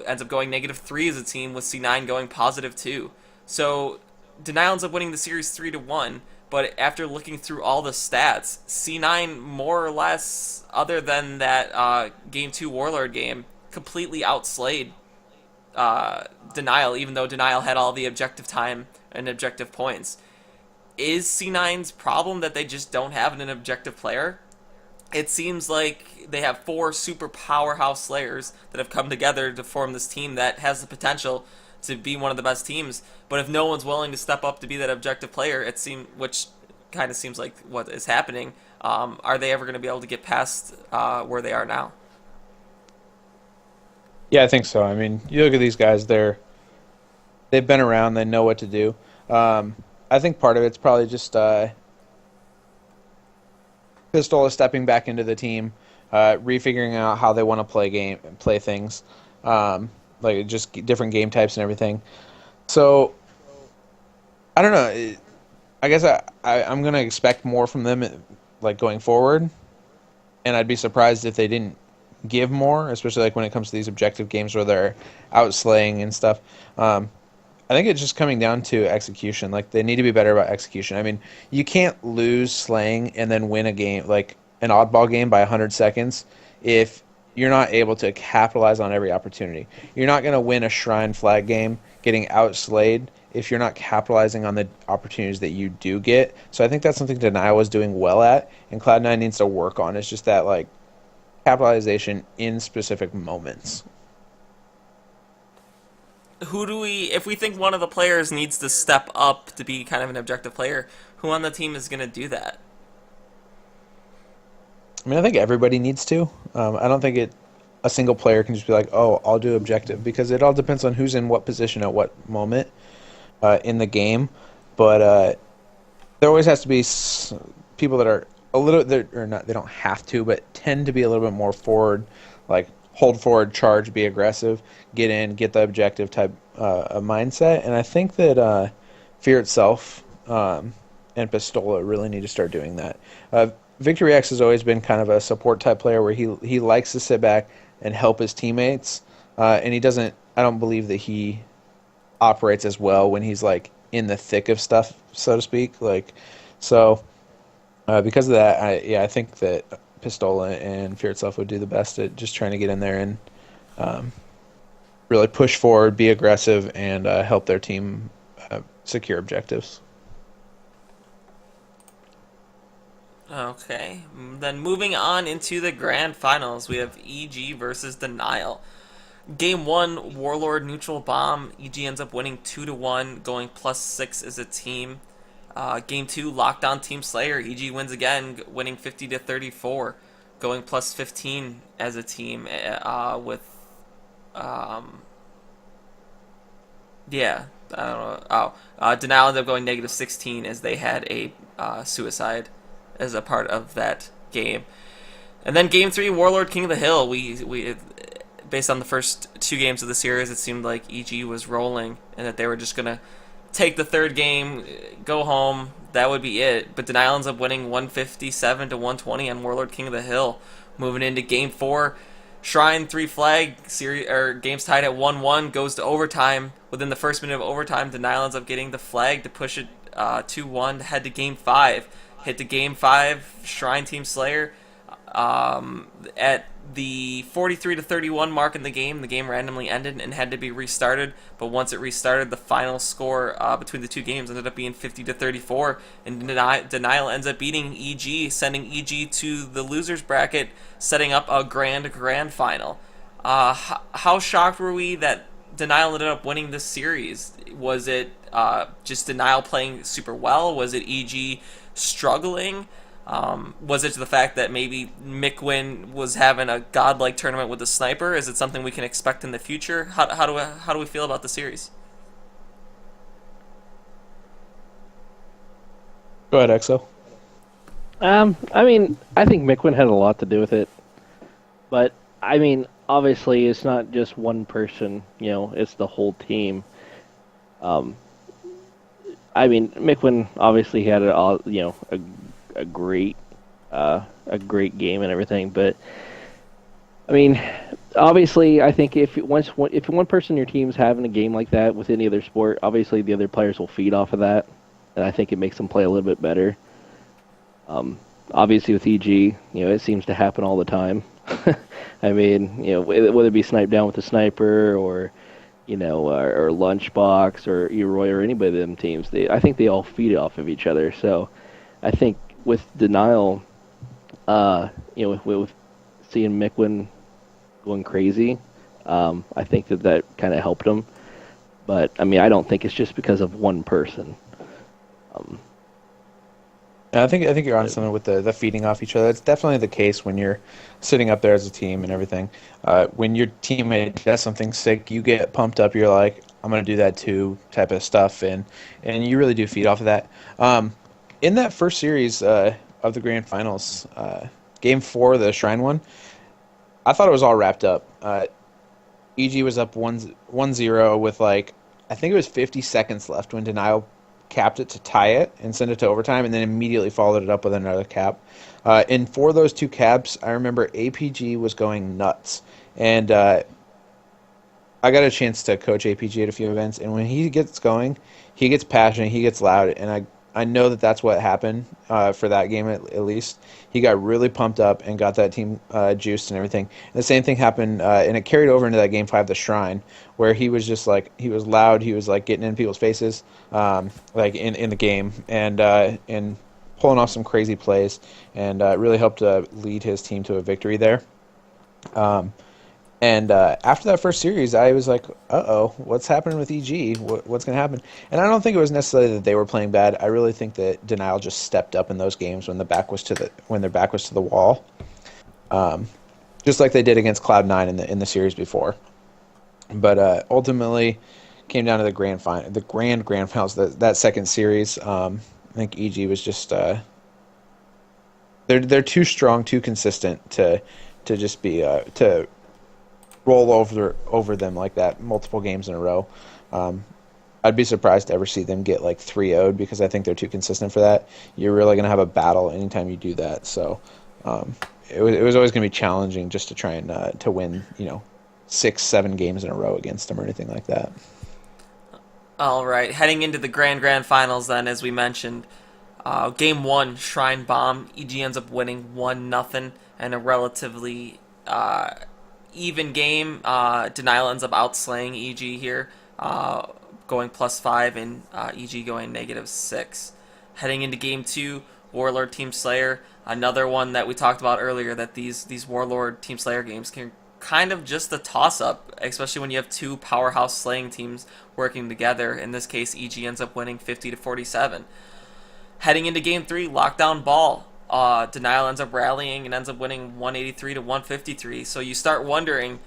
ends up going -3 as a team, with C9 going +2. So Denial ends up winning the series 3-1. But after looking through all the stats, C9 more or less, other than that Game 2 Warlord game, completely outslayed Denial, even though Denial had all the objective time and objective points. Is C9's problem that they just don't have an objective player? It seems like they have 4 super powerhouse slayers that have come together to form this team that has the potential to be one of the best teams. But if no one's willing to step up to be that objective player, which kind of seems like what is happening, are they ever going to be able to get past where they are now? Yeah, I think so. I mean, you look at these guys; they've been around, they know what to do. I think part of it's probably just Pistola stepping back into the team, refiguring out how they want to play things, like just different game types and everything. So I don't know. I guess I'm gonna expect more from them, like going forward, and I'd be surprised if they didn't give more, especially like when it comes to these objective games where they're outslaying and stuff. I think it's just coming down to execution. Like, they need to be better about execution. I mean, you can't lose slaying and then win a game, like an oddball game, by 100 seconds if you're not able to capitalize on every opportunity. You're not going to win a Shrine flag game getting outslayed if you're not capitalizing on the opportunities that you do get. So I think that's something Denial was doing well at, and Cloud9 needs to work on. It's just that, like, capitalization in specific moments. If we think one of the players needs to step up to be kind of an objective player, who on the team is going to do that? I mean, I think everybody needs to. I don't think a single player can just be like, oh, I'll do objective, because it all depends on who's in what position at what moment in the game. But there always has to be people that are a little, or not, they don't have to, but tend to be a little bit more forward, like hold forward, charge, be aggressive, get in, get the objective type of mindset. And I think that FearItSelf and Pistola really need to start doing that. VictoryX has always been kind of a support type player where he likes to sit back and help his teammates, and he doesn't. I don't believe that he operates as well when he's like in the thick of stuff, so to speak. Because of that, I think that Pistola and FearItSelf would do the best at just trying to get in there and really push forward, be aggressive, and help their team secure objectives. Okay, then moving on into the grand finals, we have EG versus Denial. Game 1, Warlord neutral bomb. EG ends up winning 2-1, going +6 as a team. Game 2, Lockdown Team Slayer. EG wins again, winning 50-34, going +15 as a team. With yeah, I don't know. Denial ended up going -16 as they had a suicide as a part of that game. And then Game 3, Warlord King of the Hill. We based on the first 2 games of the series, it seemed like EG was rolling and that they were just gonna take the third game, go home. That would be it. But Denial ends up winning 157-120 on Warlord King of the Hill. Moving into Game 4, Shrine 3 flag series, or games tied at 1-1, goes to overtime. Within the first minute of overtime, Denial ends up getting the flag to push it 2-1 to head to Game 5. Hit the Game 5 Shrine Team Slayer at the 43-31 mark in the game randomly ended and had to be restarted. But once it restarted, the final score between the 2 games ended up being 50-34, and Denial ends up beating EG, sending EG to the losers bracket, setting up a grand final. How shocked were we that Denial ended up winning this series? Was it just Denial playing super well? Was it EG struggling? Was it the fact that maybe Mikwen was having a godlike tournament with the sniper? Is it something we can expect in the future? How do we feel about the series? Go ahead, Exo. I mean, I think Mikwen had a lot to do with it, but I mean, obviously, it's not just one person. You know, it's the whole team. I mean, Mikwen obviously had a great game and everything, but I mean, obviously, I think if one person in your team's having a game like that with any other sport, obviously the other players will feed off of that, and I think it makes them play a little bit better. Obviously with EG, you know, it seems to happen all the time. I mean, you know, whether it be sniped down with a sniper or, you know, or Lunchbox or Eroy or anybody of them teams, I think they all feed off of each other. So I think with Denial, you know, with seeing Mikwen going crazy, I think that kind of helped him. But I mean, I don't think it's just because of one person. I think you're on something with the feeding off each other. It's definitely the case when you're sitting up there as a team and everything. When your teammate does something sick, you get pumped up. You're like, I'm gonna do that too, type of stuff, and you really do feed off of that. In that first series of the grand finals, Game 4, the Shrine one, I thought it was all wrapped up. EG was up 1-0 with like, I think it was 50 seconds left when Denial capped it to tie it and send it to overtime, and then immediately followed it up with another cap. And for those 2 caps, I remember APG was going nuts. And I got a chance to coach APG at a few events, and when he gets going, he gets passionate, he gets loud, and I know that that's what happened for that game at least. He got really pumped up and got that team juiced and everything. And the same thing happened, and it carried over into that Game 5, the Shrine, where he was just like, he was loud, he was like getting in people's faces, like in the game, and pulling off some crazy plays, and really helped lead his team to a victory there. And after that first series, I was like, uh-oh, what's happening with EG? What's going to happen? And I don't think it was necessarily that they were playing bad. I really think that Denial just stepped up in those games when their back was to the wall, just like they did against Cloud9 in the series before. But ultimately, came down to the grand finals, that second series. I think EG was just they're too strong, too consistent to just be to roll over them like that multiple games in a row. I'd be surprised to ever see them get like 3-0'd because I think they're too consistent for that. You're really going to have a battle anytime you do that. So it was always going to be challenging just to try and to win, 6-7 games in a row against them or anything like that. All right, heading into the grand finals then, as we mentioned. Game 1, Shrine Bomb. EG ends up winning 1-0 and a relatively even game. Denial ends up outslaying EG here, going +5 and EG going -6. Heading into Game 2, Warlord Team Slayer. Another one that we talked about earlier, that these Warlord Team Slayer games can kind of just a toss-up, especially when you have two powerhouse slaying teams working together. In this case, EG ends up winning 50-47. Heading into Game 3, Lockdown Ball. Denial ends up rallying and ends up winning 183-153. So you start wondering,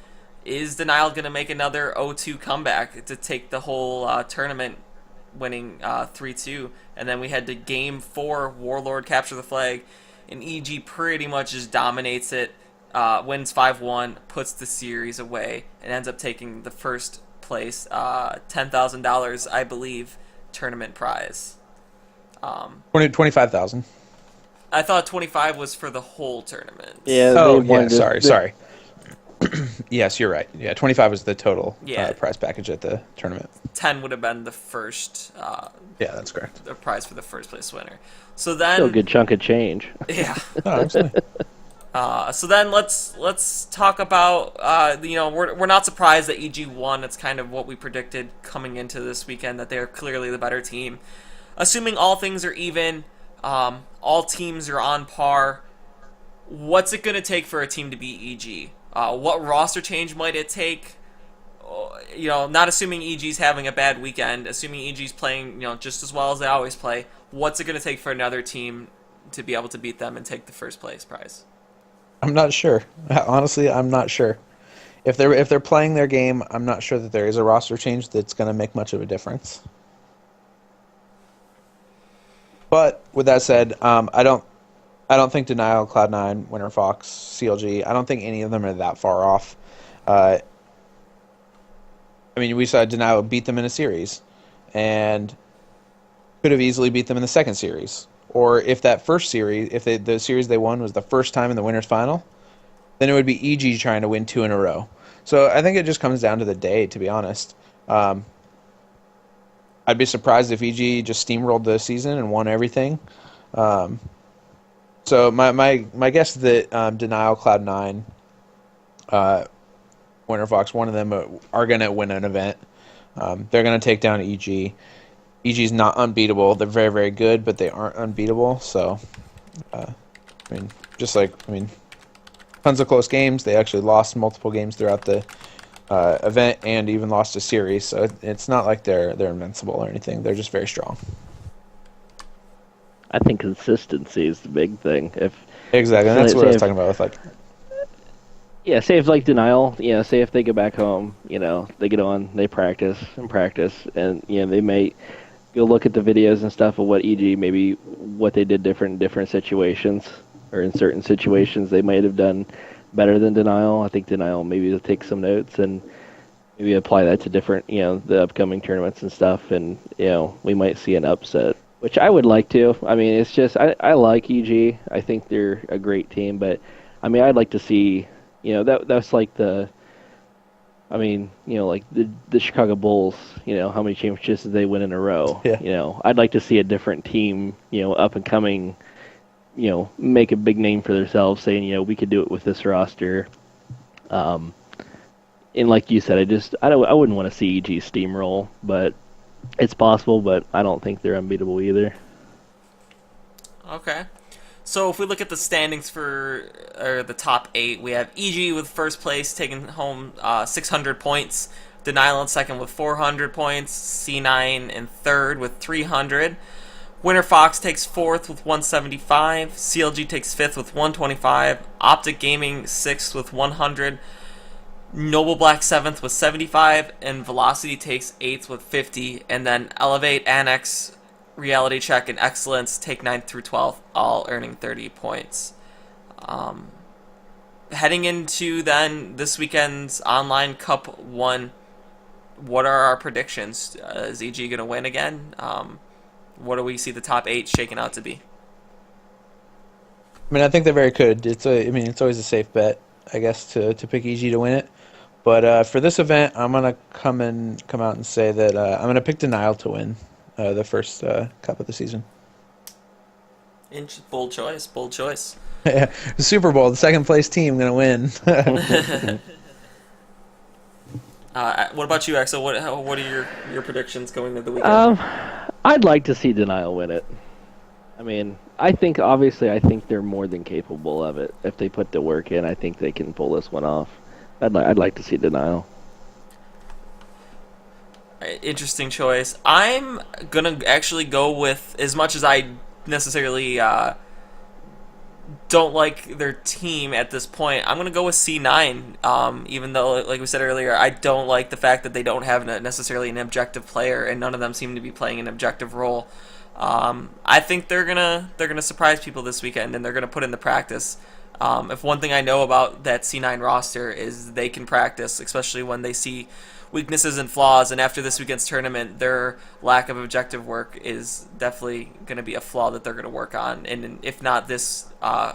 is Denial going to make another 0-2 comeback to take the whole tournament, winning 3-2? And then we head to Game 4, Warlord capture the flag, and EG pretty much just dominates it, wins 5-1, puts the series away, and ends up taking the first place $10,000, I believe, tournament prize. 25,000. I thought 25 was for the whole tournament. Yeah. Oh, yeah. Sorry. Yes, you're right. Yeah, 25 was the total prize package at the tournament. 10 would have been the first. Yeah, that's correct. The prize for the first place winner. So then, still a good chunk of change. Yeah. Oh, absolutely. So then let's talk about we're not surprised that EG won. It's kind of what we predicted coming into this weekend, that they are clearly the better team. Assuming all things are even, all teams are on par, what's it going to take for a team to beat EG? What roster change might it take? Not assuming EG's having a bad weekend, assuming EG's playing just as well as they always play, what's it going to take for another team to be able to beat them and take the first place prize? I'm not sure. Honestly, I'm not sure. If they're playing their game, I'm not sure that there is a roster change that's going to make much of a difference. But with that said, I don't think Denial, Cloud9, WinterFox, CLG, I don't think any of them are that far off. We saw Denial beat them in a series, and could have easily beat them in the second series. Or if that first series, the series they won was the first time in the winners final, then it would be EG trying to win 2 in a row. So I think it just comes down to the day, to be honest. I'd be surprised if EG just steamrolled the season and won everything. So my guess is that Denial, Cloud9, WinterFox, one of them are going to win an event. They're going to take down EG. EG's not unbeatable. They're very, very good, but they aren't unbeatable. So, tons of close games. They actually lost multiple games throughout the event and even lost a series. So it's not like they're invincible or anything. They're just very strong. I think consistency is the big thing. Exactly, and that's what I was talking about with say if Denial, say if they go back home, they get on, they practice, and they may go look at the videos and stuff of what maybe what they did different in different situations, or in certain situations they might have done better than Denial. I think Denial maybe will take some notes and maybe apply that to different, the upcoming tournaments and stuff, and we might see an upset, which I would like to. It's just I like EG. I think they're a great team, but I'd like to see, that's like the, like the Chicago Bulls, how many championships did they win in a row? Yeah. I'd like to see a different team, up and coming, make a big name for themselves, saying, we could do it with this roster. And like you said, I wouldn't want to see EG steamroll, but it's possible, but I don't think they're unbeatable either. Okay. So if we look at the standings for the top 8, we have EG with first place, taking home 600 points. Denial in second with 400 points. C9 in third with 300. WinterFox takes fourth with 175. CLG takes fifth with 125. OpTic Gaming sixth with 100. Noble Black 7th with 75, and Velocity takes 8th with 50, and then Elevate, Annex, Reality Check, and Excellence take 9th through 12th, all earning 30 points. Heading into then this weekend's Online Cup 1, what are our predictions? Is EG going to win again? What do we see the top 8 shaking out to be? I mean, I think they very could. It's always a safe bet, I guess, to pick EG to win it. But for this event, I'm gonna come out and say that I'm gonna pick Denial to win the first cup of the season. Bold choice. Bold choice. Yeah, Super Bowl, the second place team gonna win. What about you, Axel? What are your predictions going into the weekend? I'd like to see Denial win it. I mean, I think they're more than capable of it. If they put the work in, I think they can pull this one off. I'd like to see Denial. Interesting choice. I'm gonna actually go with, as much as I necessarily don't like their team at this point, I'm going to go with C9, even though, like we said earlier, I don't like the fact that they don't have necessarily an objective player, and none of them seem to be playing an objective role. I think they're gonna surprise people this weekend, and they're going to put in the practice. If one thing I know about that C9 roster is they can practice, especially when they see weaknesses and flaws, and after this weekend's tournament, their lack of objective work is definitely going to be a flaw that they're going to work on. And if not this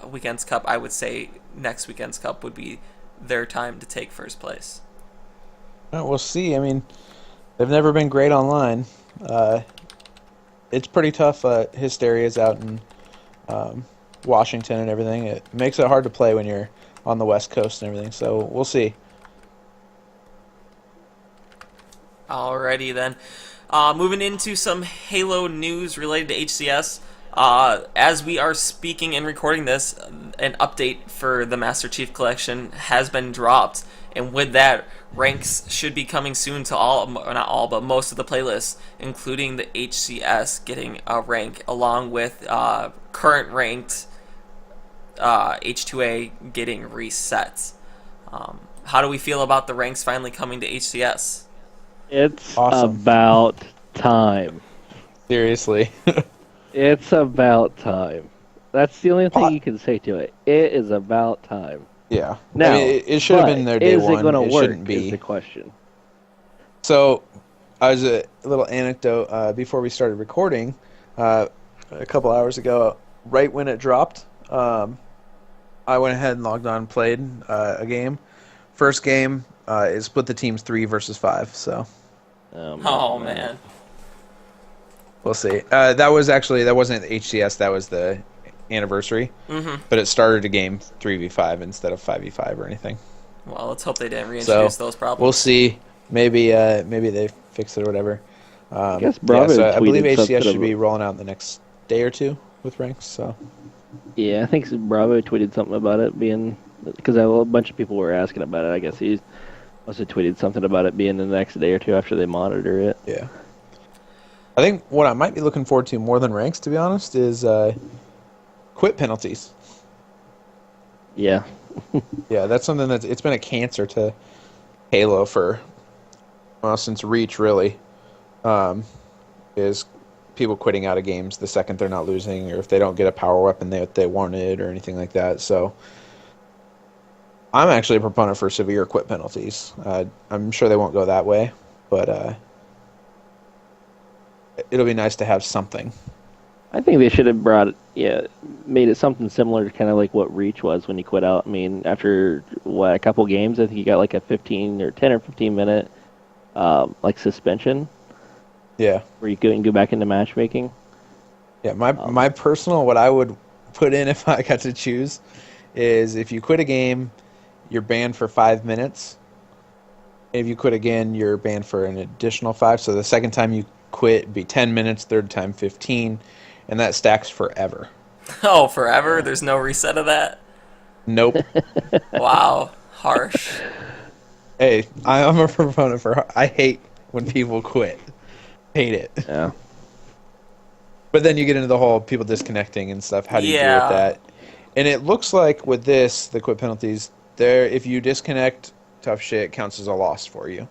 weekend's cup, I would say next weekend's cup would be their time to take first place. Well, we'll see. I mean, they've never been great online. It's pretty tough. Hysteria's out in Washington and everything. It makes it hard to play when you're on the West Coast and everything, so we'll see. Alrighty then. Moving into some Halo news related to HCS. As we are speaking and recording this, an update for the Master Chief Collection has been dropped, and with that, ranks should be coming soon to not all, but most of the playlists, including the HCS getting a rank, along with current ranked H2A getting reset. How do we feel about the ranks finally coming to HCS? It's awesome. About time. Seriously. It's about time. That's the only thing you can say to it. It is about time. Yeah. Now, I mean, it should have been their day one. Is it going to work? Be. Is the question. So, as a little anecdote, before we started recording, a couple hours ago, right when it dropped, I went ahead and logged on and played a game. First game is split the teams 3 versus 5. So. Oh man. We'll see. That wasn't the HCS. That was the anniversary. Mm-hmm. But it started a game 3v5 instead of 5v5 or anything. Well, let's hope they didn't reintroduce those problems. We'll see. Maybe they fix it or whatever. I guess Bravo I believe HCS should be be rolling out in the next day or two with ranks. So. Yeah, I think Bravo tweeted something about it being, because a bunch of people were asking about it. I guess he must have tweeted something about it being the next day or two after they monitor it. Yeah. I think what I might be looking forward to more than ranks, to be honest, is quit penalties. Yeah. Yeah, that's something it's been a cancer to Halo since Reach, really, is people quitting out of games the second they're not losing, or if they don't get a power weapon they wanted or anything like that. So I'm actually a proponent for severe quit penalties. I'm sure they won't go that way, but it'll be nice to have something. I think they should have made it something similar to kind of like what Reach was when you quit out. I mean, after a couple games, I think you got like a 10 or 15 minute like suspension. Yeah. Where you can go back into matchmaking. Yeah, my personal, what I would put in if I got to choose, is if you quit a game, you're banned for 5 minutes. If you quit again, you're banned for an additional 5. So the second time you quit, it'd be 10 minutes, third time 15, and that stacks forever. Oh, forever? There's no reset of that? Nope. Wow, harsh. Hey, I'm a proponent for. I hate when people quit. Hate it. Yeah. But then you get into the whole people disconnecting and stuff. How do you deal with that? And it looks like with this, the quit penalties, if you disconnect, tough shit counts as a loss for you,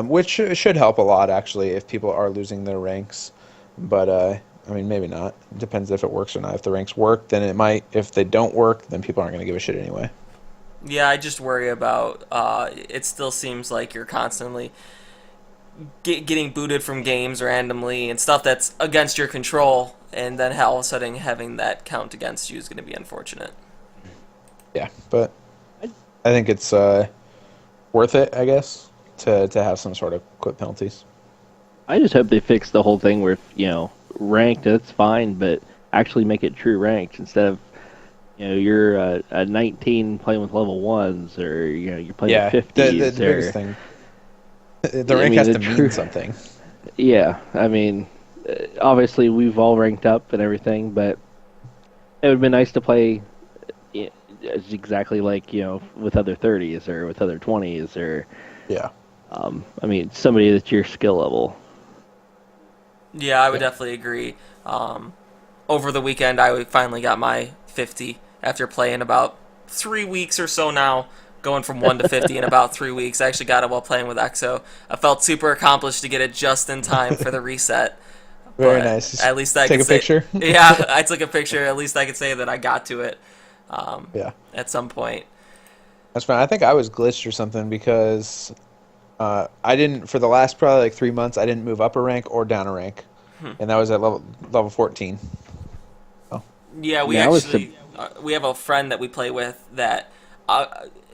which should help a lot actually if people are losing their ranks. but I mean, maybe not. It depends if it works or not. If the ranks work, then it might. If they don't work, then people aren't going to give a shit anyway. Yeah, I just worry about. It still seems like you're constantly getting booted from games randomly and stuff that's against your control, and then all of a sudden having that count against you is going to be unfortunate. Yeah, but I think it's worth it, I guess, to have some sort of quit penalties. I just hope they fix the whole thing where, ranked, that's fine, but actually make it true ranked instead of, you're a 19 playing with level 1s, or, you're playing with 50s. The biggest thing. The rank has to mean something. Yeah, I mean, obviously we've all ranked up and everything, but it would have been nice to play exactly like, with other 30s or with other 20s or... Yeah. I mean, somebody that's your skill level. Yeah, I would definitely agree. Over the weekend, I finally got my 50 after playing about 3 weeks or so now, going from 1 to 50 in about 3 weeks. I actually got it while playing with Exo. I felt super accomplished to get it just in time for the reset. Very nice. At least I take could a picture. Yeah, I took a picture. At least I could say that I got to it. At some point. That's fine. I think I was glitched or something because I didn't, for the last probably like 3 months, I didn't move up a rank or down a rank, and that was at level 14. Oh. Yeah, we we have a friend that we play with that,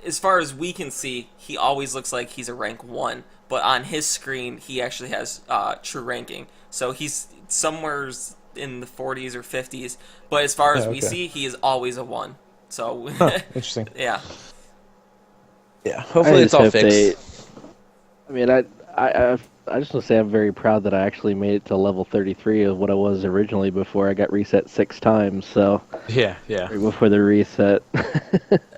as far as we can see, he always looks like he's a rank 1, but on his screen he actually has true ranking, so he's somewhere in the 40s or 50s, but as far as we see, he is always a 1. So interesting. Yeah. Yeah. Hopefully it's all fixed. I mean, I just want to say I'm very proud that I actually made it to level 33 of what I was originally before I got reset 6 times. So yeah. Right before the reset.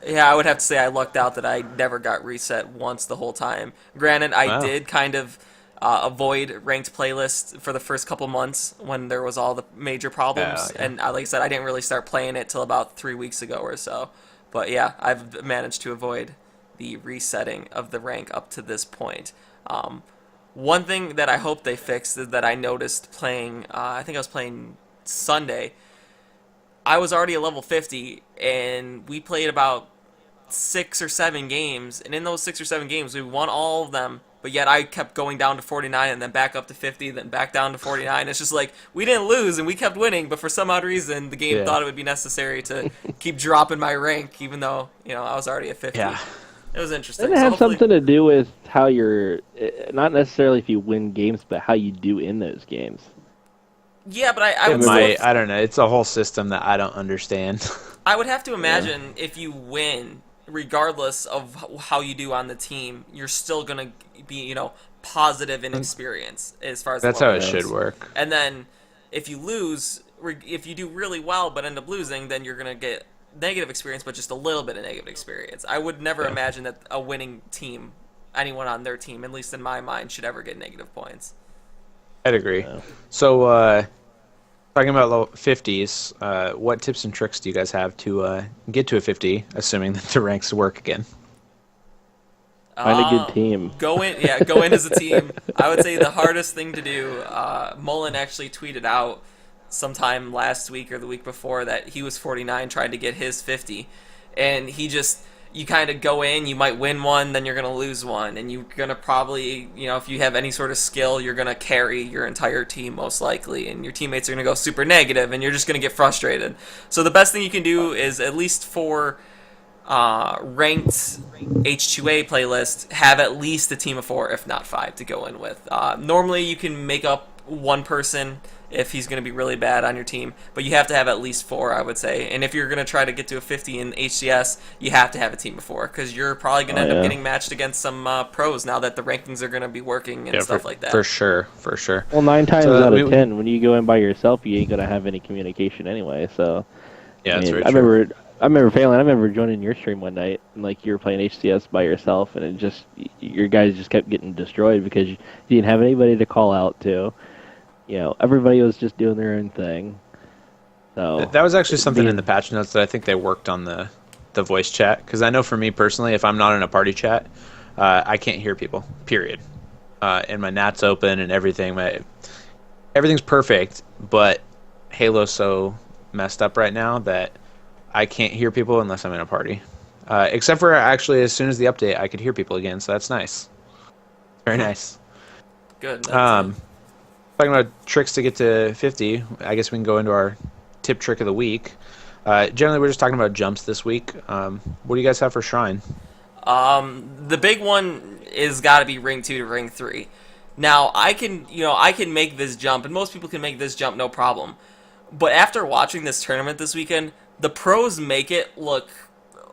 Yeah, I would have to say I lucked out that I never got reset once the whole time. Granted, I did kind of avoid ranked playlists for the first couple months when there was all the major problems, and like I said, I didn't really start playing it till about 3 weeks ago or so. But yeah, I've managed to avoid the resetting of the rank up to this point. One thing that I hope they fixed is that I noticed playing, I think I was playing Sunday, I was already at level 50, and we played about 6 or 7 games, and in those 6 or 7 games, we won all of them, but yet I kept going down to 49, and then back up to 50, then back down to 49. It's just like, we didn't lose, and we kept winning, but for some odd reason, the game thought it would be necessary to keep dropping my rank, even though, I was already at 50. Yeah. It was interesting. Doesn't it have something to do with how you're, not necessarily if you win games, but how you do in those games? Yeah, but I would I don't know. It's a whole system that I don't understand. I would have to imagine if you win, regardless of how you do on the team, you're still going to be, positive in experience as far as that's how it should work. And then if you lose, if you do really well but end up losing, then you're going to get negative experience, but just a little bit of negative experience. I would never imagine that a winning team, anyone on their team, at least in my mind, should ever get negative points. I'd agree. Yeah. So, talking about low 50s, what tips and tricks do you guys have to get to a 50, assuming that the ranks work again? Find a good team. Go in as a team. I would say the hardest thing to do, Mullen actually tweeted out sometime last week or the week before that he was 49 trying to get his 50, and you kind of go in, you might win one, then you're going to lose one, and you're going to probably, if you have any sort of skill, you're going to carry your entire team most likely, and your teammates are going to go super negative, and you're just going to get frustrated. So the best thing you can do is, at least for ranked H2A playlist, have at least a team of 4, if not 5, to go in with. Normally you can make up one person if he's going to be really bad on your team, but you have to have at least 4, I would say. And if you're going to try to get to a 50 in HCS, you have to have a team of 4, because you're probably going to end up getting matched against some pros now that the rankings are going to be working and stuff like that. For sure. Well, 9 times out of 10, when you go in by yourself, you ain't going to have any communication anyway. So yeah, that's very true. I remember failing. I remember joining your stream one night, and you were playing HCS by yourself, and your guys just kept getting destroyed because you didn't have anybody to call out to. Everybody was just doing their own thing. So that was actually something in the patch notes that I think they worked on the voice chat, because I know for me personally, if I'm not in a party chat, I can't hear people. Period. And my NAT's open and everything. everything's perfect, but Halo's so messed up right now that I can't hear people unless I'm in a party. Except for actually, as soon as the update, I could hear people again, so that's nice. Very nice. Good. Talking about tricks to get to 50, I guess we can go into our tip trick of the week. Generally, we're just talking about jumps this week. What do you guys have for Shrine? The big one is got to be ring 2 to ring 3. Now, I can make this jump, and most people can make this jump no problem. But after watching this tournament this weekend, the pros make it look...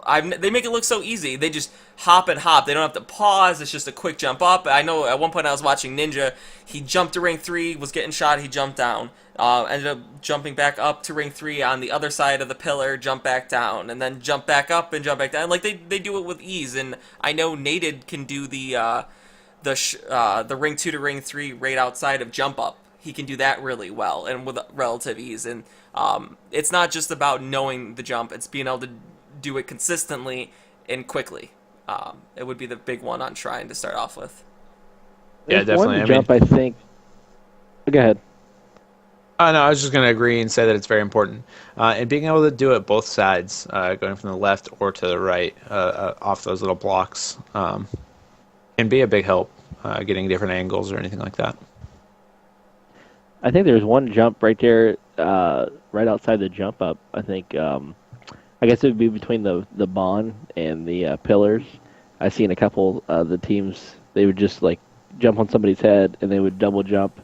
they make it look so easy. They just hop and hop. They don't have to pause. It's just a quick jump up. I know at one point I was watching Ninja. He jumped to ring 3, was getting shot, he jumped down. Ended up jumping back up to ring 3 on the other side of the pillar, jump back down, and then jump back up and jump back down. Like, they do it with ease, and I know Naded can do the ring 2 to ring 3 right outside of jump up. He can do that really well and with relative ease. And it's not just about knowing the jump, it's being able to do it consistently and quickly. It would be the big one on Shrine to start off with. Yeah, definitely. One jump, I think. Go ahead. No, I was just going to agree and say that it's very important. And being able to do it both sides, going from the left or to the right, off those little blocks, can be a big help, getting different angles or anything like that. I think there's one jump right there, right outside the jump up. I think, I guess it would be between the bond and the pillars. I've seen a couple of the teams, they would just like jump on somebody's head and they would double jump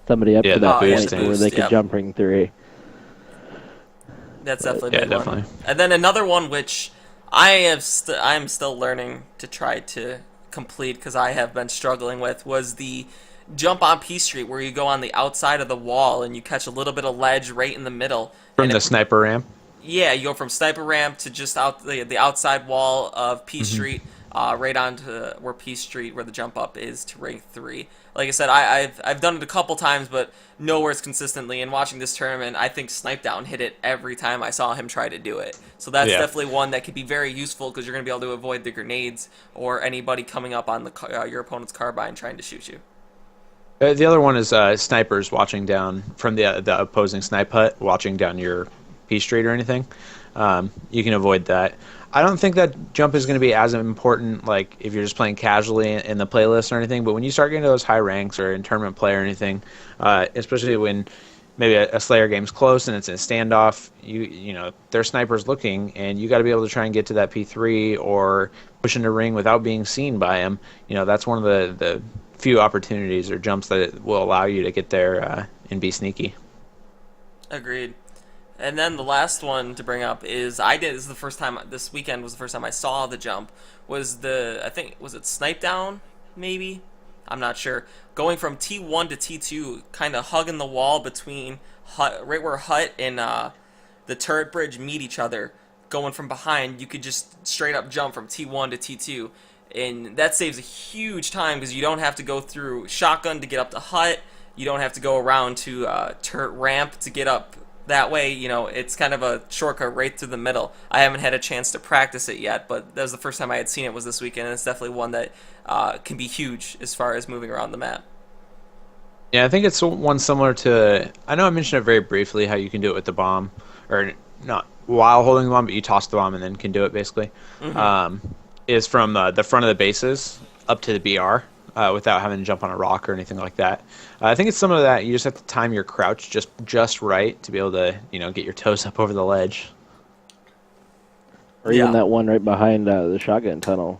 somebody up to that point where they could jump ring 3. That's definitely a big one. And then another one which I am still learning to try to complete because I have been struggling with was the jump on P Street where you go on the outside of the wall and you catch a little bit of ledge right in the middle. From the sniper ramp? Yeah, you go from sniper ramp to just out the outside wall of P Street, right onto where P Street, where the jump up is, to ring 3. Like I said, I've done it a couple times, but nowhere as consistently. And watching this tournament, I think Snipedown hit it every time I saw him try to do it. So that's definitely one that could be very useful because you're going to be able to avoid the grenades or anybody coming up on your opponent's carbine trying to shoot you. The other one is snipers watching down from the opposing snipe hut, watching down your P Street or anything. You can avoid that. I don't think that jump is going to be as important, like if you're just playing casually in the playlist or anything. But when you start getting to those high ranks or in tournament play or anything, especially when maybe a Slayer game's close and it's in a standoff, you know there's snipers looking, and you got to be able to try and get to that P3 or push into ring without being seen by him. You know, that's one of the few opportunities or jumps that will allow you to get there and be sneaky. Agreed. And then the last one to bring up is this weekend was the first time I saw the jump. Was it Snipe Down, maybe? I'm not sure. Going from T1 to T2, kind of hugging the wall between Hut, right where Hut and the turret bridge meet each other. Going from behind, you could just straight up jump from T1 to T2. And that saves a huge time because you don't have to go through shotgun to get up to Hut. You don't have to go around to turret ramp to get up that way. You know, it's kind of a shortcut right through the middle. I haven't had a chance to practice it yet, but that was the first time I had seen it was this weekend, and it's definitely one that can be huge as far as moving around the map. Yeah, I think it's one similar to... I know I mentioned it very briefly, how you can do it with the bomb. Or not while holding the bomb, but you toss the bomb and then can do it, basically. Is from the front of the bases up to the BR without having to jump on a rock or anything like that. I think it's some of that. You just have to time your crouch just right to be able to, get your toes up over the ledge. Or even that one right behind the shotgun tunnel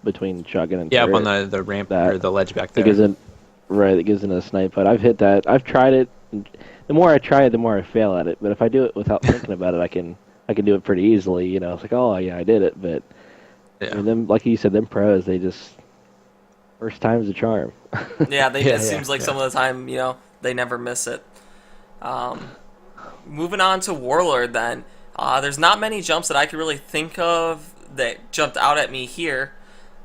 between shotgun and turret. Up on the ramp or the ledge back there. That gives it a snipe hut. I've hit that. I've tried it. The more I try it, the more I fail at it. But if I do it without thinking about it, I can do it pretty easily. It's like, oh yeah, I did it. But I mean, them, like you said, them pros, they just first time's a charm. It seems like some of the time, they never miss it. Moving on to Warlord, then. There's not many jumps that I could really think of that jumped out at me here.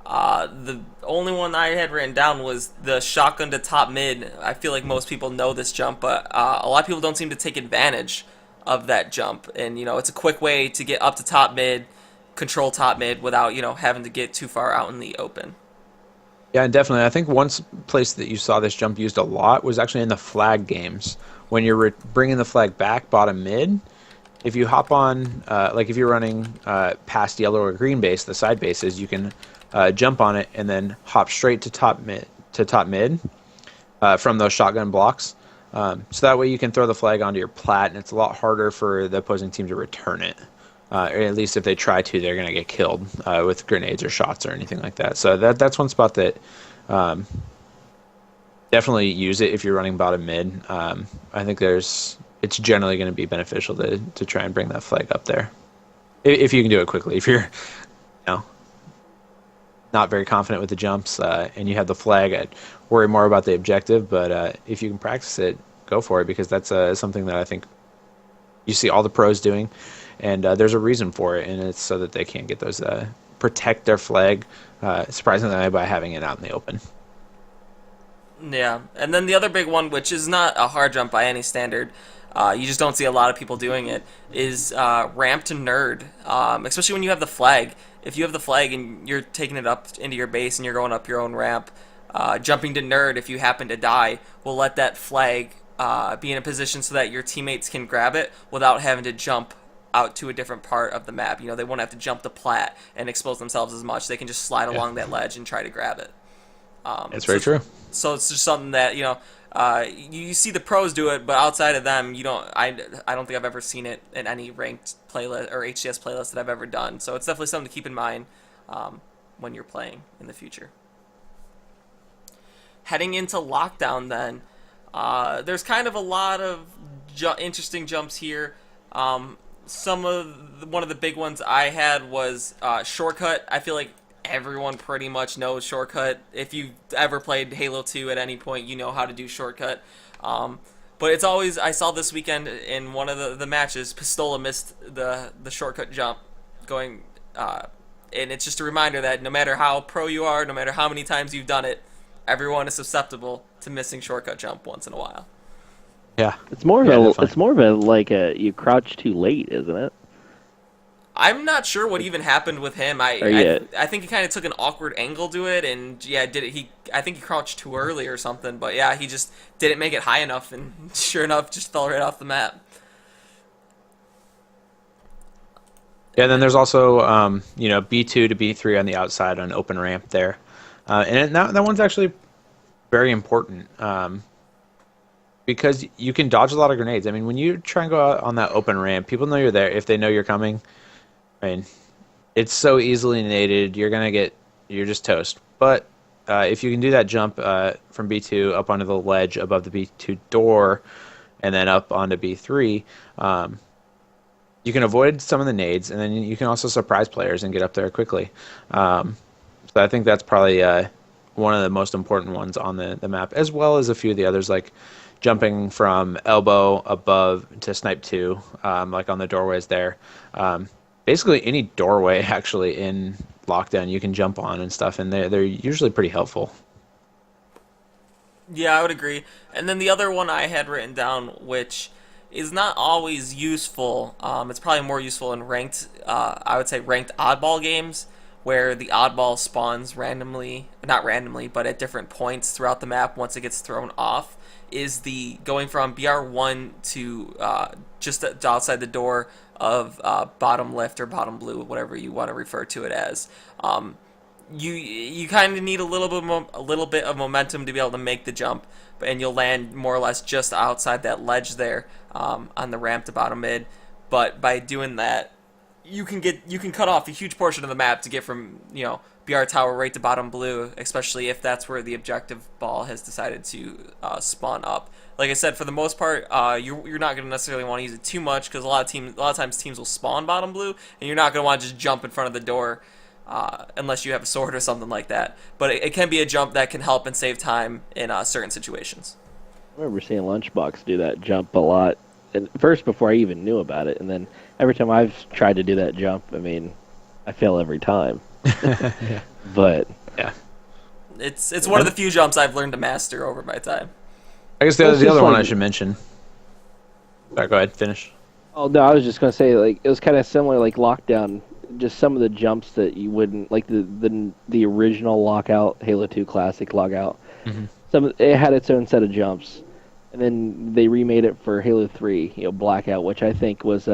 The only one I had written down was the shotgun to top mid. I feel like most people know this jump, but a lot of people don't seem to take advantage of that jump. And, it's a quick way to get up to top mid, control top mid without, having to get too far out in the open. Yeah, and definitely. I think one place that you saw this jump used a lot was actually in the flag games. When you're bringing the flag back bottom mid, if you hop on, like if you're running past yellow or green base, the side bases, you can jump on it and then hop straight to top mid from those shotgun blocks. So that way you can throw the flag onto your plat, and it's a lot harder for the opposing team to return it. Or at least if they try to, they're going to get killed with grenades or shots or anything like that. So that's one spot that definitely use it if you're running bottom mid. I think it's generally going to be beneficial to try and bring that flag up there. If you can do it quickly. If you're not very confident with the jumps and you have the flag, I'd worry more about the objective. But if you can practice it, go for it, because that's something that I think you see all the pros doing. And there's a reason for it, and it's so that they can't get those, protect their flag, surprisingly, by having it out in the open. Yeah, and then the other big one, which is not a hard jump by any standard, you just don't see a lot of people doing it, is ramp to nerd, especially when you have the flag. If you have the flag and you're taking it up into your base and you're going up your own ramp, jumping to nerd, if you happen to die, will let that flag be in a position so that your teammates can grab it without having to jump out to a different part of the map. They won't have to jump the plat and expose themselves as much. They can just slide along that ledge and try to grab it. That's very true. So it's just something that you see the pros do it, but outside of them, you don't. I don't think I've ever seen it in any ranked playlist or HCS playlist that I've ever done. So it's definitely something to keep in mind when you're playing in the future. Heading into lockdown, then there's kind of a lot of interesting jumps here. One of the big ones I had was shortcut. I feel like everyone pretty much knows shortcut. If you've ever played Halo 2 at any point, you know how to do shortcut. But it's always, I saw this weekend in one of the matches, Pistola missed the shortcut jump going, and it's just a reminder that no matter how pro you are, no matter how many times you've done it, everyone is susceptible to missing shortcut jump once in a while. Yeah, it's more of a like you crouch too late, isn't it? I'm not sure what even happened with him. I think he kind of took an awkward angle to it, and I think he crouched too early or something. But yeah, he just didn't make it high enough, and sure enough, just fell right off the map. Yeah, and then there's also B2 to B3 on the outside on open ramp there, and that one's actually very important. Because you can dodge a lot of grenades. I mean, when you try and go out on that open ramp, people know you're there. If they know you're coming, I mean, it's so easily naded. You're just toast. But if you can do that jump from B2 up onto the ledge above the B2 door, and then up onto B3, you can avoid some of the nades, and then you can also surprise players and get up there quickly. So I think that's probably one of the most important ones on the map, as well as a few of the others, like jumping from elbow above to snipe 2, like on the doorways there. Basically any doorway actually in lockdown you can jump on and stuff, and they're usually pretty helpful. Yeah, I would agree. And then the other one I had written down, which is not always useful, it's probably more useful in ranked, I would say ranked oddball games, where the oddball spawns not randomly, but at different points throughout the map once it gets thrown off, is the going from BR1 to just outside the door of bottom left or bottom blue, whatever you want to refer to it as. You kind of need a little bit of momentum to be able to make the jump, and you'll land more or less just outside that ledge there on the ramp to bottom mid. But by doing that, you can cut off a huge portion of the map to get from BR tower right to bottom blue, especially if that's where the objective ball has decided to spawn up. Like I said, for the most part, you're not going to necessarily want to use it too much, because a lot of times teams will spawn bottom blue, and you're not going to want to just jump in front of the door unless you have a sword or something like that. But it can be a jump that can help and save time in certain situations. I remember seeing Lunchbox do that jump a lot, and first before I even knew about it, and then every time I've tried to do that jump, I mean, I fail every time. Yeah. But yeah, it's one of the few jumps I've learned to master over my time. I guess the other one I should mention. Sorry, go ahead, finish. Oh no, I was just gonna say, like, it was kind of similar, like lockdown. just some of the jumps that you wouldn't like the original Lockout Halo 2 Classic Lockout. It had its own set of jumps, and then they remade it for Halo 3, Blackout, which I think was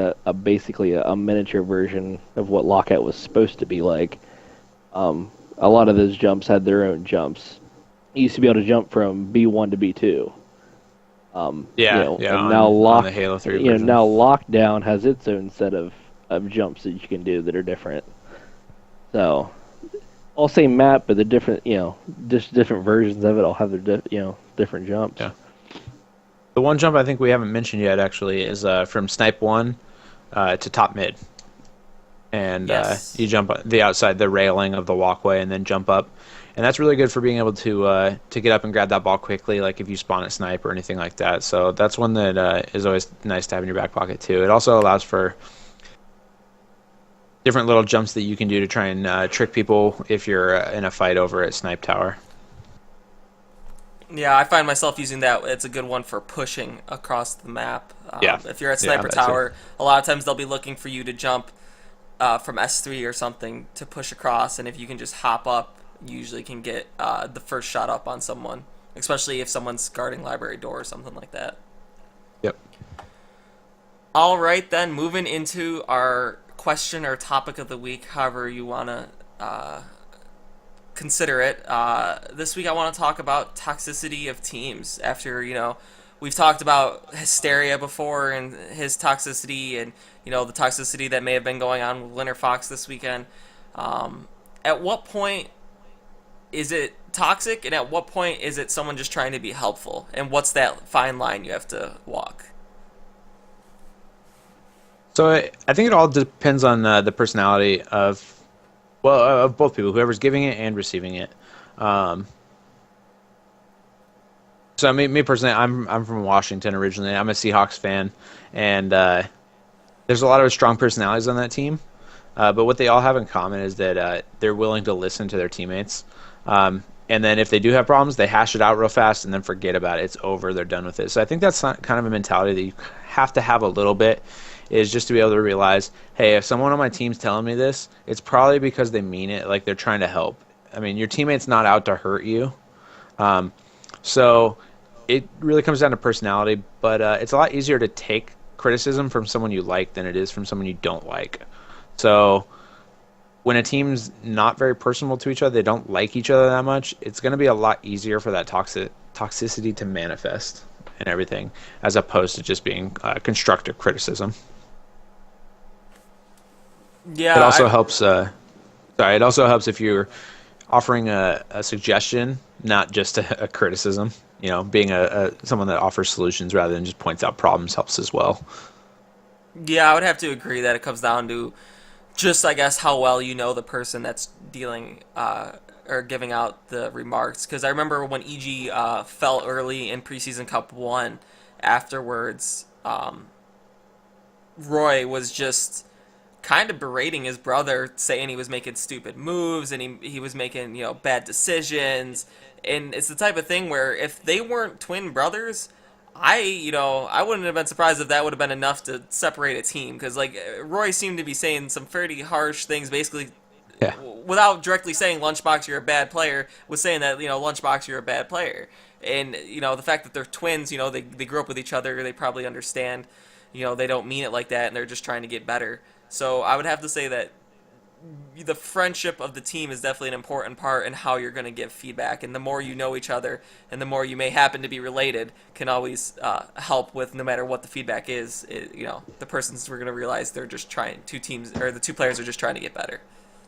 basically a miniature version of what Lockout was supposed to be like. A lot of those jumps had their own jumps. You used to be able to jump from B1 to B2. And now the Halo 3 version. now Lockdown has its own set of jumps that you can do that are different. So, all same map, but the different, just different versions of it all have their different jumps. Yeah. The one jump I think we haven't mentioned yet actually is from Snipe 1 to top mid. And you jump the outside the railing of the walkway and then jump up. And that's really good for being able to get up and grab that ball quickly, like if you spawn at snipe or anything like that. So that's one that is always nice to have in your back pocket too. It also allows for different little jumps that you can do to try and trick people if you're in a fight over at Snipe Tower. Yeah, I find myself using that. It's a good one for pushing across the map. If you're at Sniper Tower, a lot of times they'll be looking for you to jump from S3 or something to push across, and if you can just hop up, you usually can get the first shot up on someone, especially if someone's guarding library door or something like that. Yep. All right, then, moving into our question or topic of the week, however you want to consider it. This week I want to talk about toxicity of teams. After, we've talked about Hysteria before and his toxicity and, the toxicity that may have been going on with WinterFox this weekend. At what point is it toxic, and at what point is it someone just trying to be helpful? And what's that fine line you have to walk? So I think it all depends on the personality of both people, whoever's giving it and receiving it. So me personally, I'm from Washington originally. I'm a Seahawks fan, and there's a lot of strong personalities on that team. But what they all have in common is that they're willing to listen to their teammates. And then if they do have problems, they hash it out real fast and then forget about it. It's over. They're done with it. So I think that's kind of a mentality that you have to have a little bit, is just to be able to realize, hey, if someone on my team's telling me this, it's probably because they mean it, like they're trying to help. I mean, your teammate's not out to hurt you. So it really comes down to personality, but it's a lot easier to take criticism from someone you like than it is from someone you don't like. So when a team's not very personal to each other, they don't like each other that much, it's going to be a lot easier for that toxicity to manifest and everything, as opposed to just being constructive criticism. Yeah, it also helps. It also helps if you're offering a suggestion, not just a criticism. Being someone that offers solutions rather than just points out problems helps as well. Yeah, I would have to agree that it comes down to just, I guess, how well you know the person that's dealing or giving out the remarks. Because I remember when EG fell early in preseason Cup 1, afterwards, Roy was just kind of berating his brother, saying he was making stupid moves and he was making, bad decisions. And it's the type of thing where if they weren't twin brothers, I wouldn't have been surprised if that would have been enough to separate a team. Because, Roy seemed to be saying some fairly harsh things, basically, without directly saying, Lunchbox, you're a bad player, was saying that, Lunchbox, you're a bad player. And, the fact that they're twins, they grew up with each other, they probably understand, they don't mean it like that, and they're just trying to get better. So I would have to say that the friendship of the team is definitely an important part in how you're going to give feedback. And the more you know each other and the more you may happen to be related can always help with, no matter what the feedback is, the persons we're going to realize they're just trying, the two players are just trying to get better.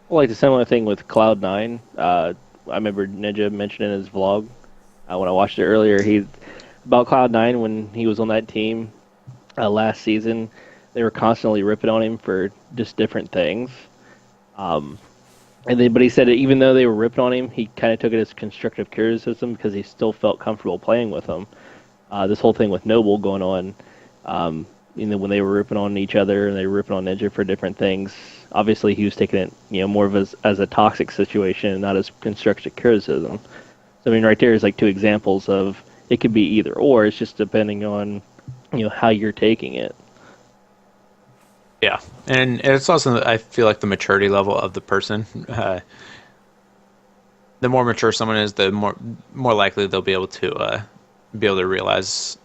Well, like the similar thing with Cloud9. I remember Ninja mentioned in his vlog when I watched it earlier, about Cloud9 when he was on that team last season. They were constantly ripping on him for just different things. But he said that even though they were ripping on him, he kind of took it as constructive criticism because he still felt comfortable playing with them. This whole thing with Noble going on, when they were ripping on each other and they were ripping on Ninja for different things, obviously he was taking it, more of as a toxic situation and not as constructive criticism. So right there is like two examples of it could be either or. It's just depending on how you're taking it. Yeah, and it's also, I feel like, the maturity level of the person. The more mature someone is, the more likely they'll be able to realize,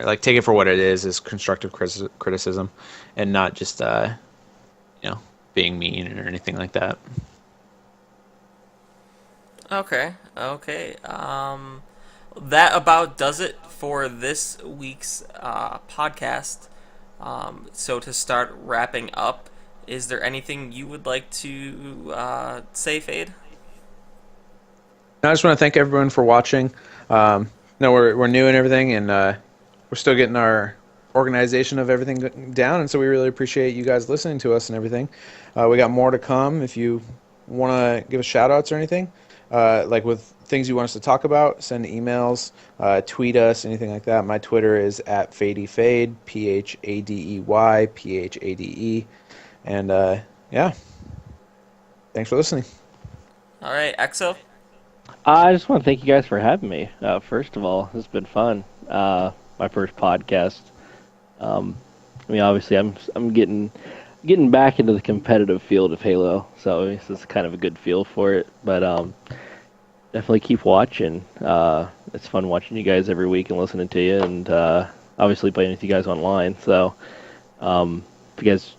like, take it for what it is constructive criticism, and not just being mean or anything like that. Okay. That about does it for this week's podcast. So to start wrapping up, is there anything you would like to say, Fade? I just want to thank everyone for watching. We're new and everything, and we're still getting our organization of everything down, and so we really appreciate you guys listening to us and everything. We got more to come. If you want to give us shout-outs or anything, like with things you want us to talk about, send emails, tweet us, anything like that. My Twitter is @FadeyFade, PHADEY, and yeah, thanks for listening. All right, EXO? I just want to thank you guys for having me. First of all, it's been fun. My first podcast. Obviously, I'm getting back into the competitive field of Halo, so this is kind of a good feel for it. But definitely keep watching. It's fun watching you guys every week and listening to you, and obviously playing with you guys online. So if you guys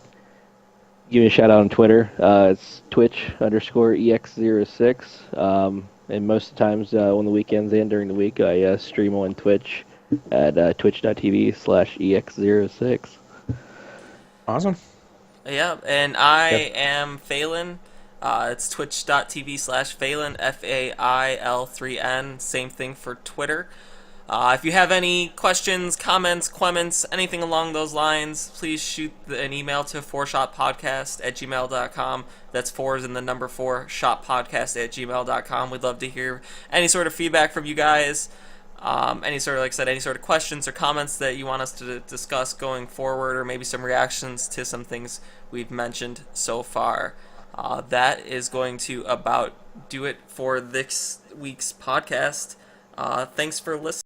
give me a shout out on Twitter, it's Twitch_EX06. And most of the times on the weekends and during the week, I stream on Twitch at twitch.tv/EX06. Awesome. Yeah, and I am Phelan. It's twitch.tv/Phelan, FAIL3N. Same thing for Twitter. If you have any questions, comments, Clements, anything along those lines, please shoot an email to 4shotpodcast@gmail.com. That's 4 is in the number 4, shotpodcast@gmail.com. We'd love to hear any sort of feedback from you guys. Any sort of questions or comments that you want us to discuss going forward, or maybe some reactions to some things we've mentioned so far. That is going to about do it for this week's podcast. Thanks for listening.